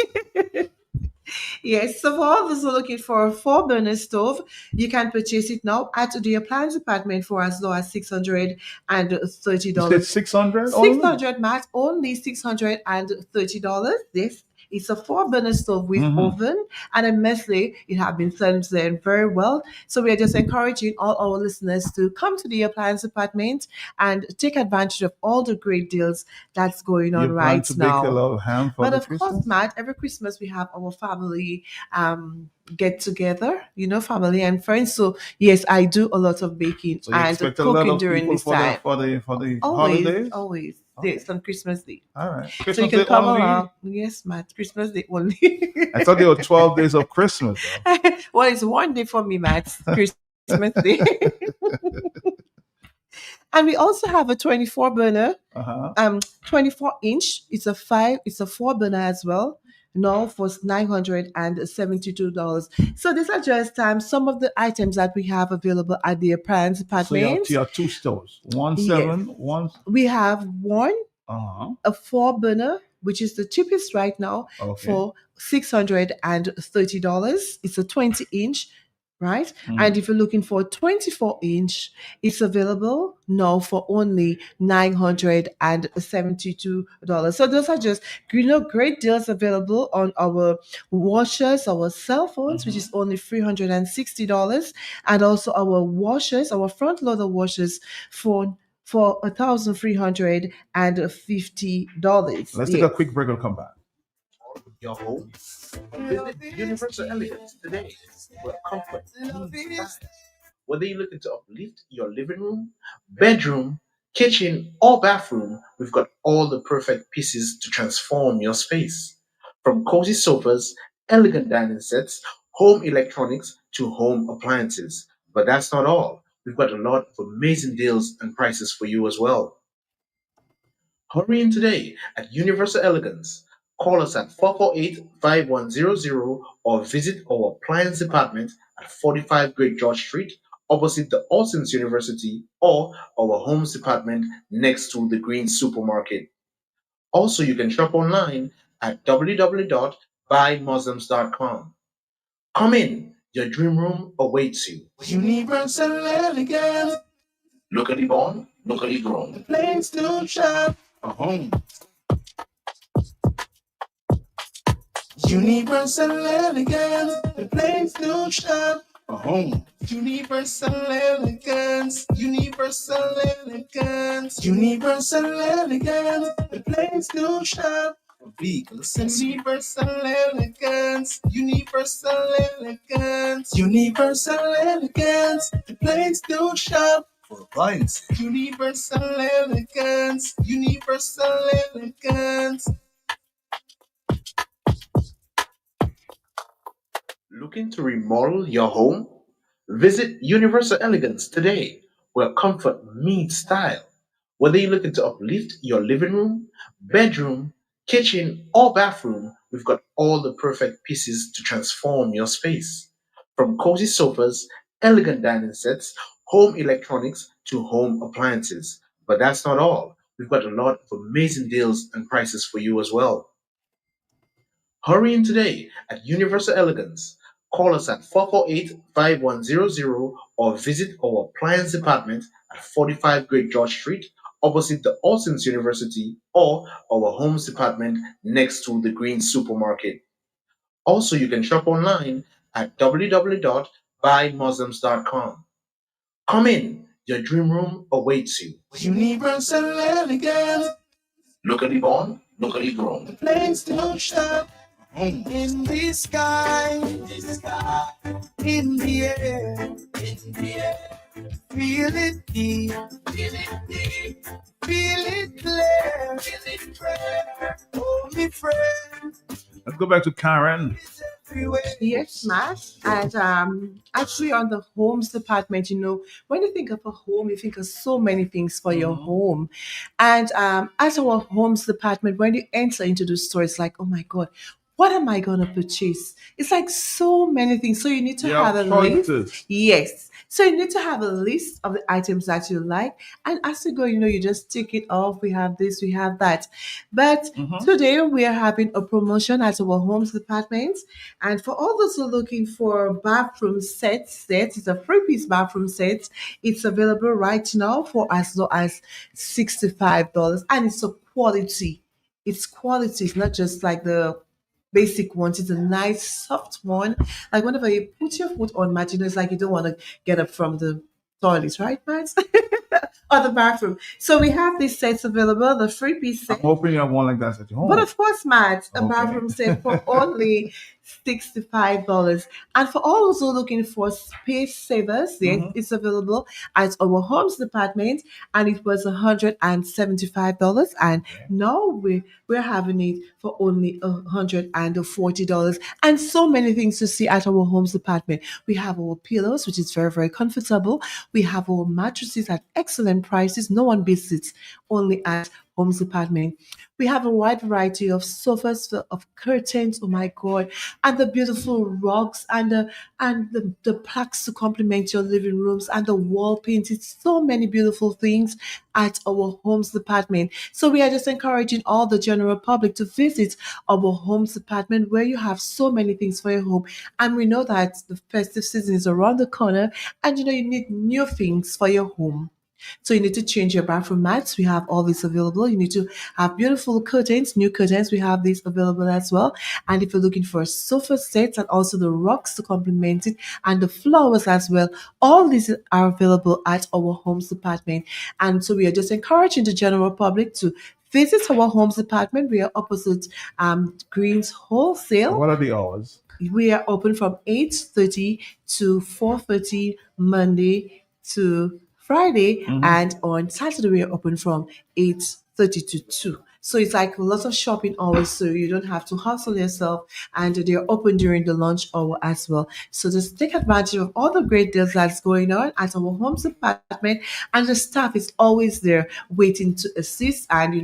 Yes, so for all those who are looking for a 4-burner stove, you can purchase it now at the appliance department for as low as $630. You said 600? 600, Matt, only $630. Yes, it's a 4-burner stove with oven, and I must say it has been selling very well. So we are just encouraging all our listeners to come to the appliance department and take advantage of all the great deals that's going on You plan right to now. bake a lot of ham for But the of Christmas? course, Matt, every Christmas we have our family get together, family and friends. So yes, I do a lot of baking So you and expect a lot cooking of during people this for time. the Always, holidays? always. Days on Christmas Day. All right. So you Christmas can Day come only? along. Yes, Matt. Christmas Day only. I thought there were 12 days of Christmas, though. Well, it's one day for me, Matt. Christmas Day. And we also have a 24 burner, 24 inch. It's a 4 burner as well. Now for $972. So these are just some of the items that we have available at the appliance So department. you have two stores. One Yes. 7, one. We have one, Uh-huh. a 4 burner, which is the cheapest right now Okay. for $630. It's a 20 inch, right? Mm. And if you're looking for a 24 inch, it's available now for only $972. So those are just great deals available on our washers, our cell phones, which is only $360, and also our washers, our front loader washers for $1,350. Let's take a quick break and come back. Your home. Visit Universal Elegance today, where comfort meets style. Whether you're looking to uplift your living room, bedroom, kitchen, or bathroom, we've got all the perfect pieces to transform your space. From cozy sofas, elegant dining sets, home electronics, to home appliances. But that's not all. We've got a lot of amazing deals and prices for you as well. Hurry in today at Universal Elegance. Call us at 448-5100 or visit our appliance department at 45 Great George Street, opposite the Austin's University, or our homes department next to the Green Supermarket. Also, you can shop online at www.buymuslims.com. Come in, your dream room awaits you. Universal Elegance, Locally born, locally grown. place to shop. A home. Universal Elegance, the place to shop. A home. Universal Elegance, Universal Elegance, Universal Elegance, the place to shop. Vehicles, Universal Elegance, Universal Elegance, Universal Elegance, the place to shop. For appliances. Universal Elegance, Universal Elegance. Looking to remodel your home? Visit Universal Elegance today, where comfort meets style. Whether you're looking to uplift your living room, bedroom, kitchen, or bathroom, we've got all the perfect pieces to transform your space. From cozy sofas, elegant dining sets, home electronics, to home appliances. But that's not all. We've got a lot of amazing deals and prices for you as well. Hurry in today at Universal Elegance. Call us at 448-5100 or visit our appliance department at 45 Great George Street, opposite the Austin's University, or our homes department next to the Green Supermarket. Also, you can shop online at www.buymuslims.com. Come in, your dream room awaits you. Universal Elegance, Locally born, locally grown. place to shop. In the sky, in the air, feel it deep, feel it clear, hold me friend. Let's go back to Karen. Yes, Matt. And actually, on the homes department, when you think of a home, you think of so many things for your home. And as our homes department, when you enter into the store, it's like, oh my God, what am I going to purchase? It's like so many things. So you need to have a list. Yes. So you need to have a list of the items that you like. And as you go, you just tick it off. We have this, we have that. But today we are having a promotion at our homes department. And for all those who are looking for bathroom sets, it's a 3-piece bathroom set. It's available right now for as low as $65. And it's a quality. It's quality. It's not just like the basic ones. It's a nice soft one. Like whenever you put your foot on, Matt, it's like you don't want to get up from the toilet, right, Matt? Or the bathroom. So we have these sets available, the 3-piece set. I'm hoping you have one like that at your home. But of course, Matt, a bathroom set for only $65. And for all those who are looking for space savers, yes, it's available at our homes department, and it was $175. And now we're having it for only $140. And so many things to see at our homes department. We have our pillows, which is very, very comfortable. We have our mattresses at excellent prices. No one beats it, only at homes department. We have a wide variety of sofas, of curtains, oh my god, and the beautiful rugs and the plaques to complement your living rooms and the wall painted. So many beautiful things at our homes department. So we are just encouraging all the general public to visit our homes department, where you have so many things for your home. And we know that the festive season is around the corner, and you need new things for your home. So you need to change your bathroom mats. We have all this available. You need to have beautiful curtains, new curtains. We have these available as well. And if you're looking for sofa sets and also the rugs to complement it and the flowers as well, all these are available at our homes department. And so we are just encouraging the general public to visit our homes department. We are opposite Greens Wholesale. What are the hours? We are open from 8:30 to 4:30 Monday to Friday, and on Saturday we are open from 8:30 to 2. So it's like lots of shopping hours, so you don't have to hustle yourself, and they're open during the lunch hour as well. So just take advantage of all the great deals that's going on at our homes department, and the staff is always there waiting to assist. And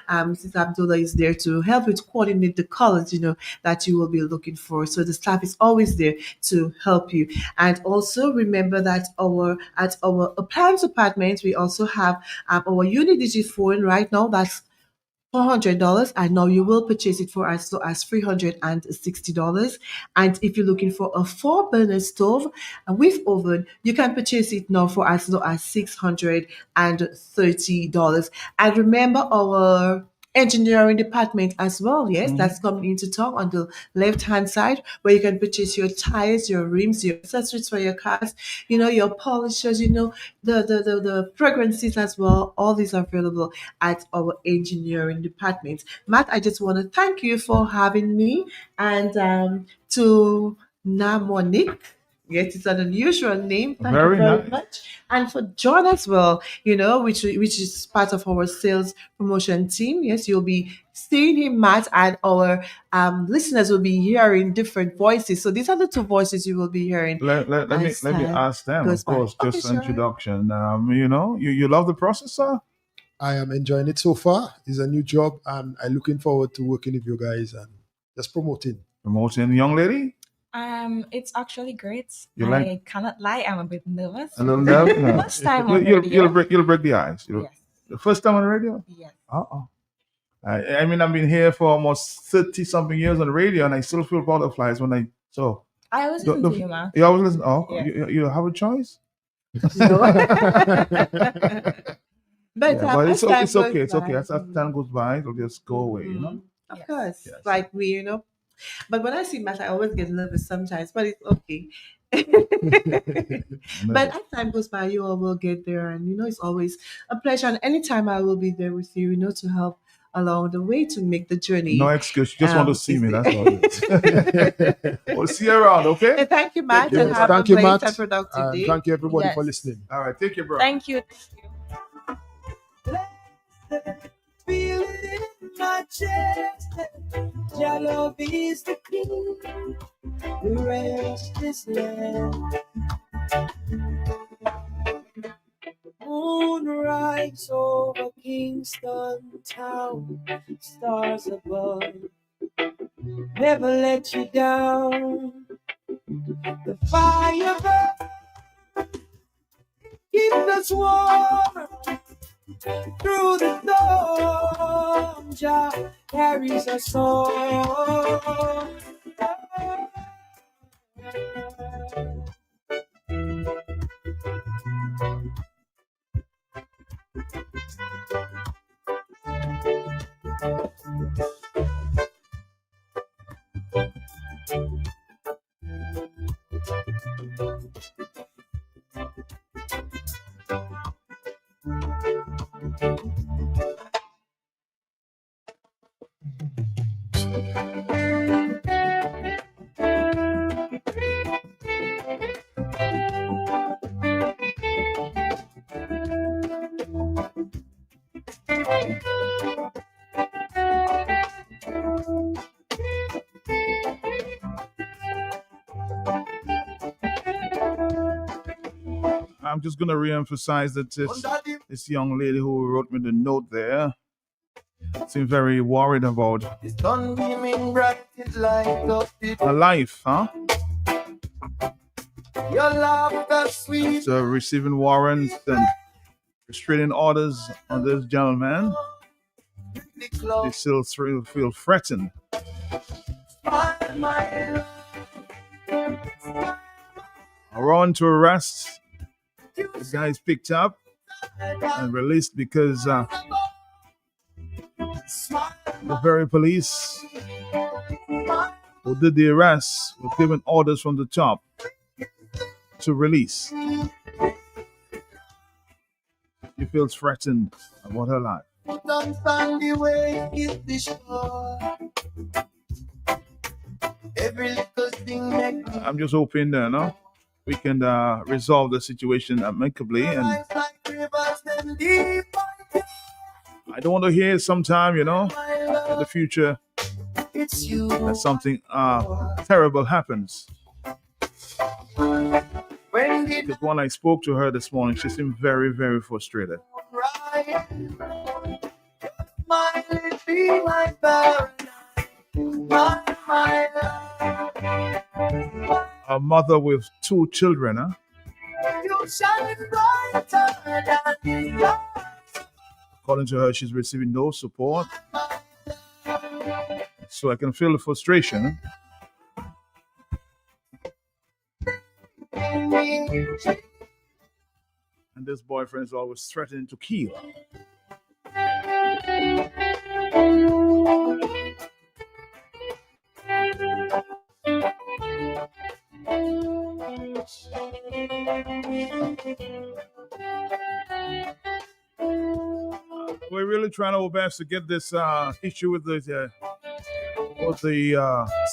Mrs. Abdullah is there to help you to coordinate the colors that you will be looking for. So the staff is always there to help you. And also remember that at our appliance department we also have our Unidigi phone right now that's $400, and now you will purchase it for as low as $360. And if you're looking for a 4-burner stove with oven, you can purchase it now for as low as $630. And remember our engineering department as well. Yes, that's coming into town on the left hand side, where you can purchase your tires, your rims, your accessories for your cars, your polishers, the fragrances as well. All these are available at our engineering department. Matt, I just want to thank you for having me, and to Namonic. Yes, it's an unusual name. Thank you Very very nice. much. And for John as well, which is part of our sales promotion team. Yes, you'll be seeing him, Matt, and our listeners will be hearing different voices. So these are the two voices you will be hearing. Let me as let me time ask them, goes of by. course, Okay, just sure. introduction. You love the process, sir? I am enjoying it so far. It's a new job, and I'm looking forward to working with you guys and just promoting. Promoting, young lady? It's actually great. You I like- cannot lie, I'm a bit nervous. A little nerve? No. First time on radio. You'll break the ice. Yes. The first time on the radio? Yes. I mean, I've been here for almost 30 something years on the radio, and I still feel butterflies when I I always listen to you, man. You always listen. Oh, Yeah. you have a choice. But Yeah, but as time it's okay. goes It's okay. by, As time goes by, it'll just go away. of course, like But when I see Matt, I always get nervous sometimes, but it's okay. But as time goes by, you all will get there, and it's always a pleasure. And anytime I will be there with you, to help along the way to make the journey. No excuse. You just want to see me. easy. That's all it is. We'll see you around, okay? Thank you, Matt, and have Thank a you, great Matt. and productive And day. thank you, everybody, Yes. for listening. All right, take care, bro. Thank you. Feel it in my chest. Your love is the key. The rest is left. Moonrise over Kingston town. Stars above. Never let you down. The fire burns. Keep us warm. Through the storm, Jah carries us on. I'm just going to re-emphasize that this young lady who wrote me the note there seemed very worried about her life, huh? So receiving warrants and restraining orders on this gentleman, they still feel threatened. Around to arrest, the guy is picked up and released because the very police who did the arrest were given orders from the top to release. She feels threatened about her life. I'm just hoping that we can resolve the situation amicably, and I don't want to hear sometime, in the future that something terrible happens. Because when I spoke to her this morning, she seemed very, very frustrated. A mother with 2 children, huh? According to her, she's receiving no support. So I can feel the frustration. And this boyfriend is always threatening to kill. We're really trying our best to get this issue with the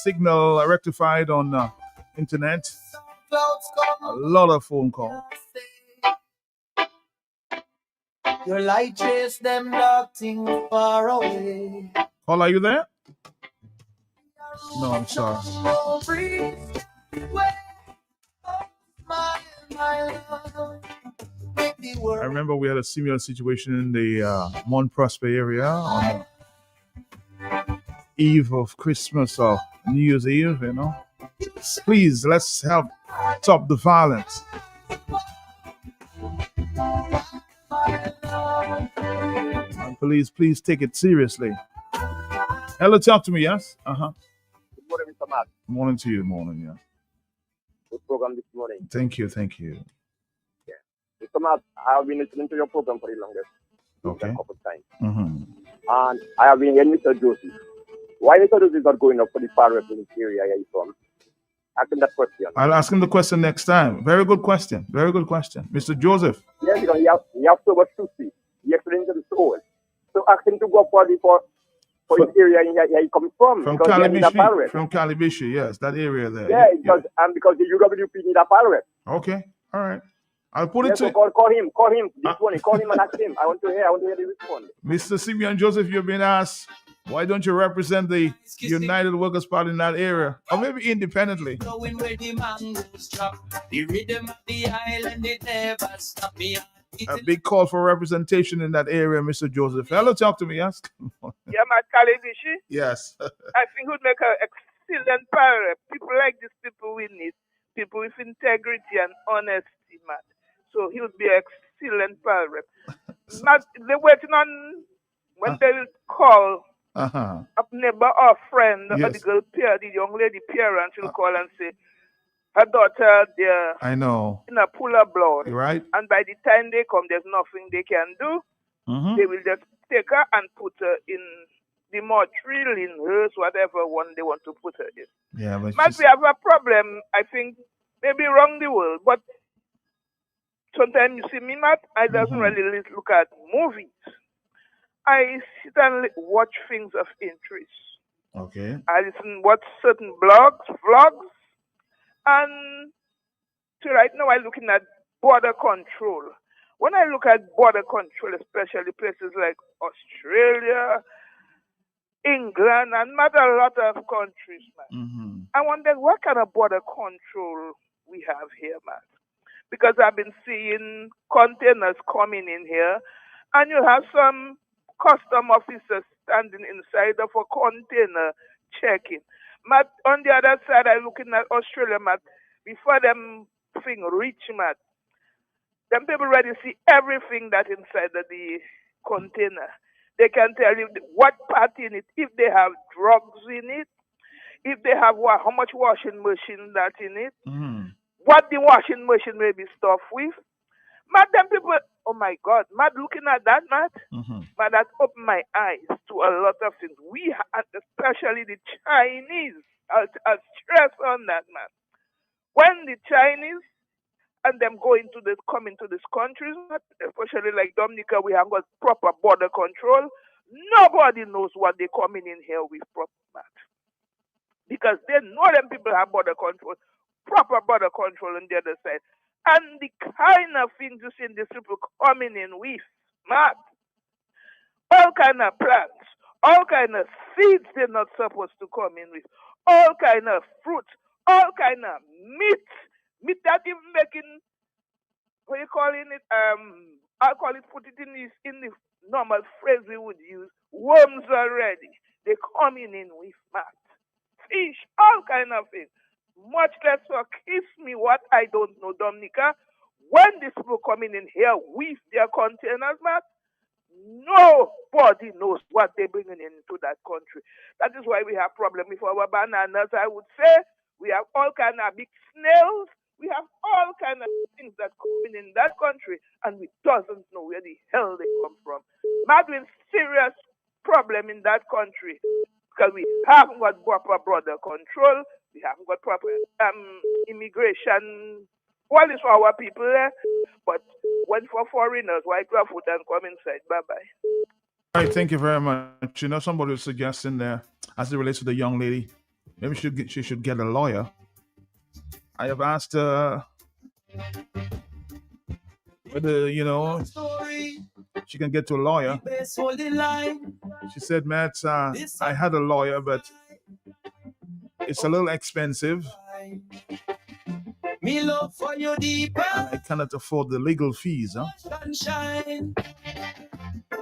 signal rectified on internet. A lot of phone calls. Your light chase them dark things far away. Paul, are you there? No, I'm sorry. I remember we had a similar situation in the Mont Prosper area on the eve of Christmas or New Year's Eve, Please, let's help stop the violence. And please take it seriously. Hello, talk to me, yes? Uh-huh. Good morning, Mr. Mark. Morning to you, morning, yeah. Good program this morning. Thank you. Yeah. Mr. Mark, I have been listening to your program for the longest. Okay. A couple of times. Mm-hmm. And I have been hearing Mr. Joseph. Why Mr. Joseph is not going up for the far rep in this area where he's from? Ask him that question. I'll ask him the question next time. Very good question. Mr. Joseph. Yes, because he have so much to see. He explains to the soul. So ask him to go up for the area where he comes from. From Calibishi, yes, that area there. Yeah, because the UWP need a far rep. Okay, all right. I'll put it to so call him this morning. Call him and ask him. I want to hear the response. Mr. Simeon Joseph, you've been asked, why don't you represent the United Workers' Party in that area? Or maybe independently. A big call for representation in that area, Mr. Joseph. Hello, talk to me, yes? Yeah, Matt Kalidishi. Yes. I think would make an excellent parent. People like these people we need. People with integrity and honesty, Matt. So he would be an excellent parent. Matt, they're waiting on when they will call a neighbor or friend or the girl peer, the young lady parent will call and say, her daughter, they're I know. in a pool of blood. You're right. And by the time they come, there's nothing they can do. Mm-hmm. They will just take her and put her in the mortuary, in hearse, whatever one they want to put her in. Yeah, but we have a problem, I think, maybe around the world, but sometimes you see me, Matt, I doesn't really look at movies. I sit and watch things of interest. Okay. I listen, watch certain blogs, vlogs, and so right now I'm looking at border control. When I look at border control, especially places like Australia, England, and not a lot of countries, man, I wonder what kind of border control we have here, man. Because I've been seeing containers coming in here, and you have some custom officers standing inside of a container checking. Matt, on the other side, I'm looking at Australia, Matt, before them thing reach, Matt, them people already see everything that inside of the container. They can tell you what part in it, if they have drugs in it, if they have how much washing machine that in it, what the washing machine may be stuffed with. Matt, them people, oh my God, Matt, looking at that, Matt, Matt, that opened my eyes to a lot of things. We, especially the Chinese, I'll stress on that, man. When the Chinese and them come into this country, especially like Dominica, we have got proper border control. Nobody knows what they're coming in here with proper, Matt. Because they know them people have border control, proper border control on the other side. And the kind of things you see these people coming in with, Matt, all kind of plants, all kind of seeds they're not supposed to come in with, all kind of fruits, all kind of meat that even making, what you calling it, I'll call it, put it in the normal phrase we would use, worms already. They're coming in with, Matt. Fish, all kind of things. Much less for kiss me what I don't know, Dominica. When these people coming in here with their containers, Matt, nobody knows what they're bringing into that country. That is why we have problem with our bananas, I would say. We have all kind of big snails. We have all kind of things that come in that country, and we doesn't know where the hell they come from. Matt, with serious problem in that country because we haven't got proper border control. We haven't got proper immigration policy for our people there. But when for foreigners, why grab food and come inside? Bye-bye. All right, thank you very much. You know, somebody was suggesting there, as it relates to the young lady, maybe she should get a lawyer. I have asked her whether, you know, she can get to a lawyer. She said, Matt, I had a lawyer, but it's a little expensive. Me love for you deeper. I cannot afford the legal fees, huh? Sunshine.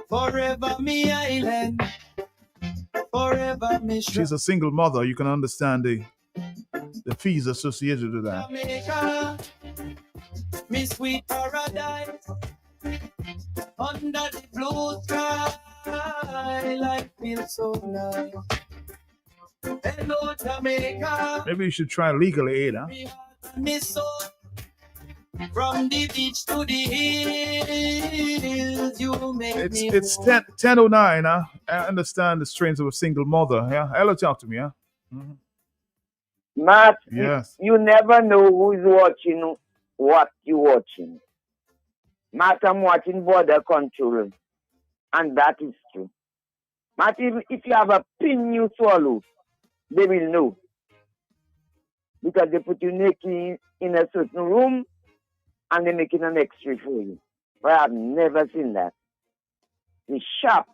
Forever me island. Forever me. She's a single mother. You can understand the fees associated with that. Jamaica, me sweet paradise. Under the blue sky, life feels so nice. Hello, Jamaica. Maybe you should try legal aid, huh? Me so from the beach to the hills, you make me. It's 10:09, huh? I understand the strains of a single mother. Yeah, hello, talk to me, huh? Matt, yes. You never know who's watching what you're watching. Matt, I'm watching border control, and that is true. Matt, if you have a pin you swallow, they will know. Because they put you naked in a certain room and they're making an X-ray for you. But I've never seen that. It's sharp.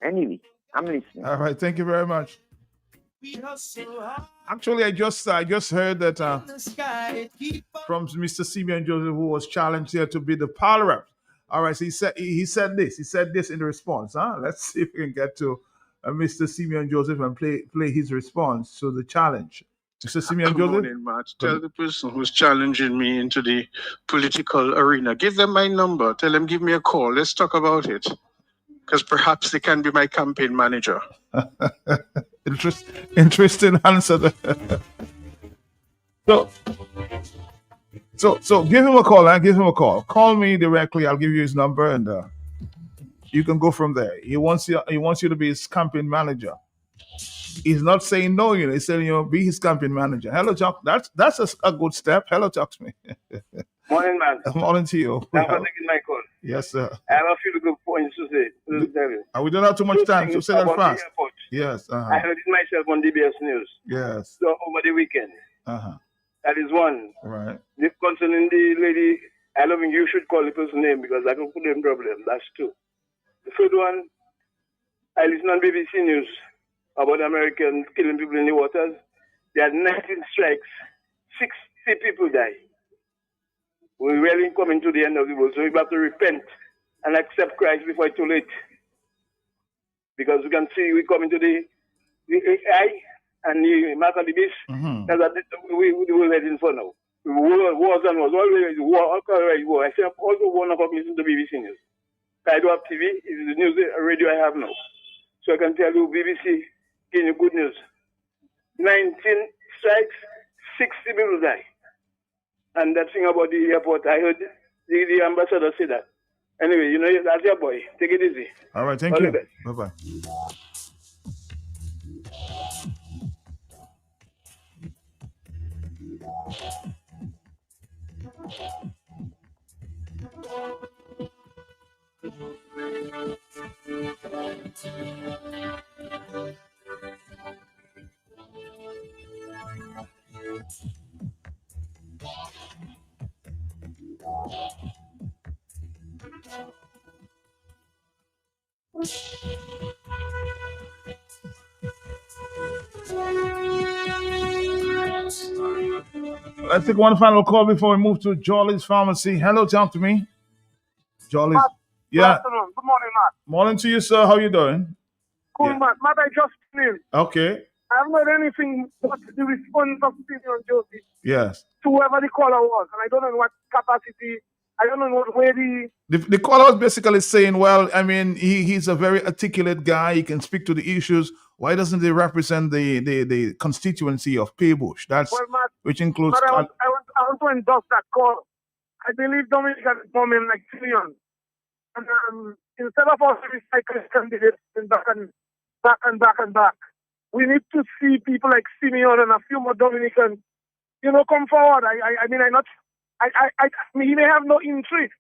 Anyway, I'm listening. All right, thank you very much. Actually, I just heard that from Mr. Simeon Joseph, who was challenged here to be the power rep. All right, so he said this in the response. Huh? Let's see if we can get to Mr. Simeon Joseph and play his response to the challenge. Mr. Simeon Joseph? Morning, Matt. Tell the person who's challenging me into the political arena, give them my number. Tell them, give me a call. Let's talk about it. Because perhaps they can be my campaign manager. Interesting answer. So give him a call. Give him a call. Call me directly. I'll give you his number, and you can go from there. He wants you to be his campaign manager. He's not saying no, you know. He's saying, be his campaign manager. Hello, Chuck. That's a good step. Hello, Chuck Smith. Morning, man. Morning to you. Thanks for taking my call. Yes, sir. I have a few good points to say. We don't have too much time, so say that fast. Yes. I heard it myself on DBS News. Yes. So over the weekend. Uh-huh. That is one. Right. Concerning the lady I don't think you should call the person's name because I can put them in problem. That's two. The third one, I listened on BBC News about Americans killing people in the waters. They had 19 strikes, 60 people died. We're really coming to the end of the world, so we have to repent and accept Christ before it's too late. Because we can see we coming to the AI and the mark of the beast. That's what we will heading for now. Wars and wars, always war, always war. I say also one of us listen to BBC News. I do have TV, it's the news radio I have now. So I can tell you BBC giving you good news. 19 strikes, 60 people die. And that thing about the airport, I heard the ambassador say that. Anyway, you know, that's your boy. Take it easy. All right, thank All you. the best. Bye-bye. Let's take one final call before we move to Jolly's Pharmacy. Hello, talk to me. Jolly's. Good Yeah. afternoon. Good morning, Matt. Morning to you, sir. How you doing? Cool, Matt. Matt, I just came. Okay. I haven't heard anything but the response of Simeon Joseph Yes. to whoever the caller was. And I don't know in what capacity, I don't know in what way The caller was basically saying, well, I mean, he's a very articulate guy. He can speak to the issues. Why doesn't he represent the constituency of Paybush? That's Well, Matt, which includes. Matt, I want to endorse that call. I believe Dominica is forming like Simeon. And instead of us recycling candidates back, we need to see people like Simeon and a few more Dominicans, you know, come forward. He may have no interest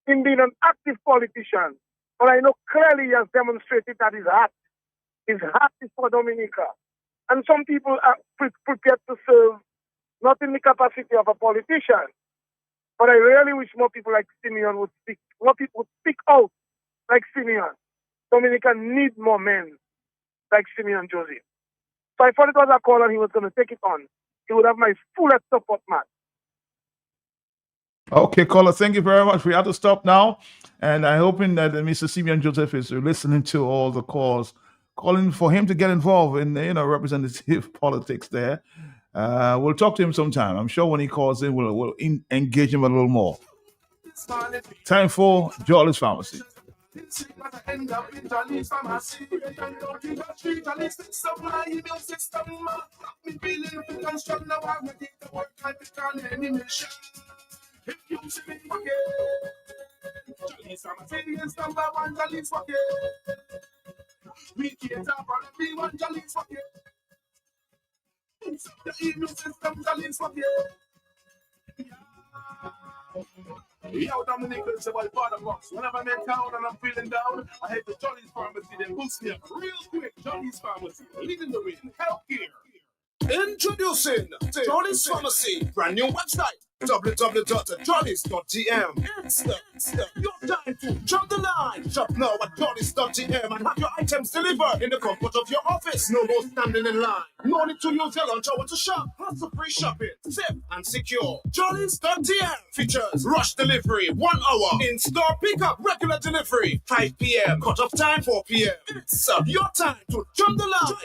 in being an active politician, but I know clearly he has demonstrated that his heart is for Dominica. And some people are prepared to serve, not in the capacity of a politician, but I really wish more people like Simeon would speak, more people would speak out like Simeon. Dominica need more men like Simeon Joseph. So I thought it was a call and he was going to take it on. He would have my fullest support, Matt. Okay, caller, thank you very much. We have to stop now. And I'm hoping that Mr. Simeon Joseph is listening to all the calls, calling for him to get involved in, representative politics there. We'll talk to him sometime. I'm sure when he calls in, we'll engage him a little more. Time for Jolly's Pharmacy. End up in Jolly's Pharmacy. And out in the street, Jolly's supply immune system. Me feeling fit and strong now. I'm ready to work like it's on any mission. If you see me walking, Jolly's Pharmacy is number one. Jolly's walking. We cater for everyone. Jolly's walking. It's the immune system. Jolly's walking. Yo, Dominic, it's about part of box. Whenever I'm in town and I'm feeling down, I head to Jolly's Pharmacy. They boost me up real quick. Jolly's Pharmacy, leading the way in healthcare. Introducing Jolly's Pharmacy, brand new website, www.jollies.gm. It's your time to jump the line. Shop now at jollies.gm and have your items delivered in the comfort of your office. No more standing in line. No need to use your lunch hour to shop. Hassle-free shopping, safe and secure. Jollies.gm features rush delivery, 1 hour. In-store pickup, regular delivery, 5 p.m. Cut-off time, 4 p.m. It's your time to jump the line.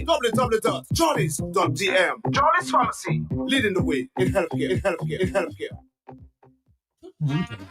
www.jollies.gm. Jollies Pharmacy, leading the way in healthcare.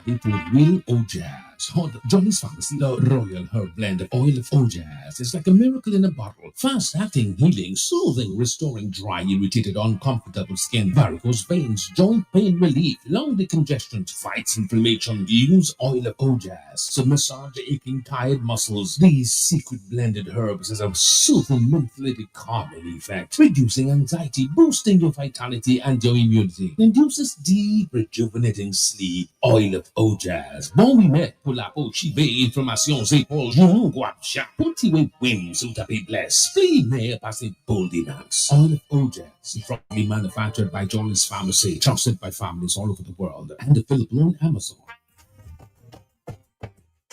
Into real Ojaz. Hold Jolly's Pharmacy, the Royal Herb Blend of Oil of Ojaz. It's like a miracle in a bottle. Fast-acting, healing, soothing, restoring dry, irritated, uncomfortable skin, varicose veins, joint pain relief, lung decongestion, fights inflammation. Use Oil of Ojaz to massage the aching, tired muscles. These secret blended herbs has a soothing, mentholated, calming effect, reducing anxiety, boosting your vitality and your immunity. Induces deep, rejuvenating sleep. Oil of Ojaz. Bon we met, pour la peau chivée, inflammations, épaules, genoux, guapcha. Petit way whims, ou tapis bless. Spleen, hair, passé, boldinance. Oil of Ojas, proudly manufactured by Johnny's Pharmacy, trusted by families all over the world, and available on Amazon.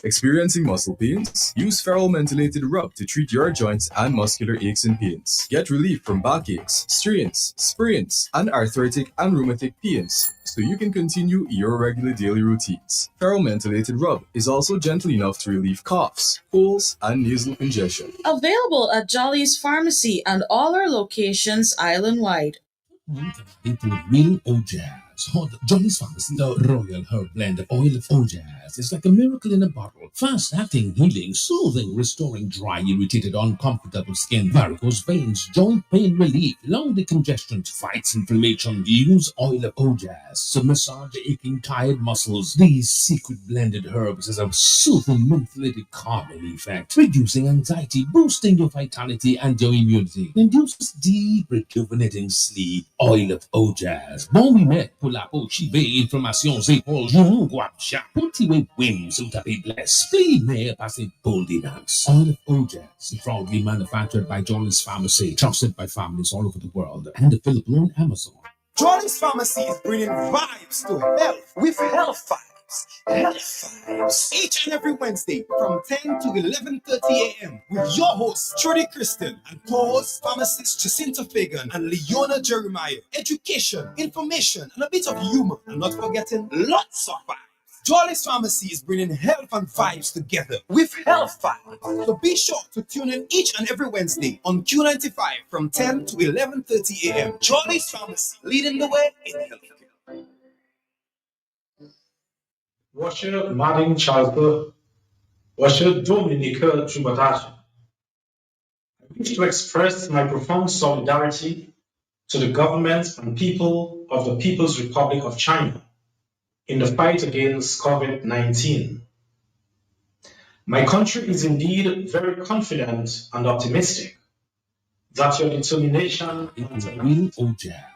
Experiencing muscle pains? Use Ferrol Mentholated Rub to treat your joints and muscular aches and pains. Get relief from backaches, strains, sprains, and arthritic and rheumatic pains, so you can continue your regular daily routines. Ferrol Mentholated Rub is also gentle enough to relieve coughs, colds, and nasal congestion. Available at Jolly's Pharmacy and all our locations island-wide. Into real Ojas. Johnny's Pharmacy, the Royal Herb Blend of Oil of Ojas is like a miracle in a bottle. Fast-acting, healing, soothing, restoring dry, irritated, uncomfortable skin, varicose veins, joint pain relief, lung decongestion, fights inflammation. Use Oil of Ojas to massage aching, tired muscles. These secret blended herbs has a soothing, mentholated, calming effect, reducing anxiety, boosting your vitality and your immunity. Induces deep, rejuvenating sleep. Oil of Ojas. Bon we met pour la peau chivée, inflammations, épaules, genoux, guapcha. Petit way whims, ou tapis bless. Spleen, hair, passé, boldinance. Oil of Ojas, proudly manufactured by Johnny's Pharmacy, trusted by families all over the world, and available on Amazon. Johnny's Pharmacy is bringing vibes to health with Health Vibes. Health Vibes. Each and every Wednesday from 10 to 11:30 a.m. with your host, Trudy Kristen, and co-host pharmacist Jacinta Fagan and Leona Jeremiah. Education, information, and a bit of humor. And not forgetting lots of vibes. Johnny's Pharmacy is bringing health and vibes together with Health Vibes. So be sure to tune in each and every Wednesday on Q95 from 10 to 11:30 a.m. Johnny's Pharmacy, leading the way in healthcare. Washer Martin Charles, Washer Dominica Chumataji. I wish to express my profound solidarity to the government and people of the People's Republic of China in the fight against COVID-19. My country is indeed very confident and optimistic that your determination It's real Ojas.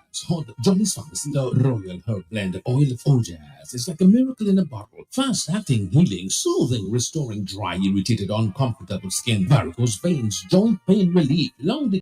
Johnny's Pharmacy, the Royal Herb Blend of Oil of Ojas is like a miracle in a bottle. Fast-acting, healing, soothing, restoring dry, irritated, uncomfortable skin, varicose veins, joint pain relief, lung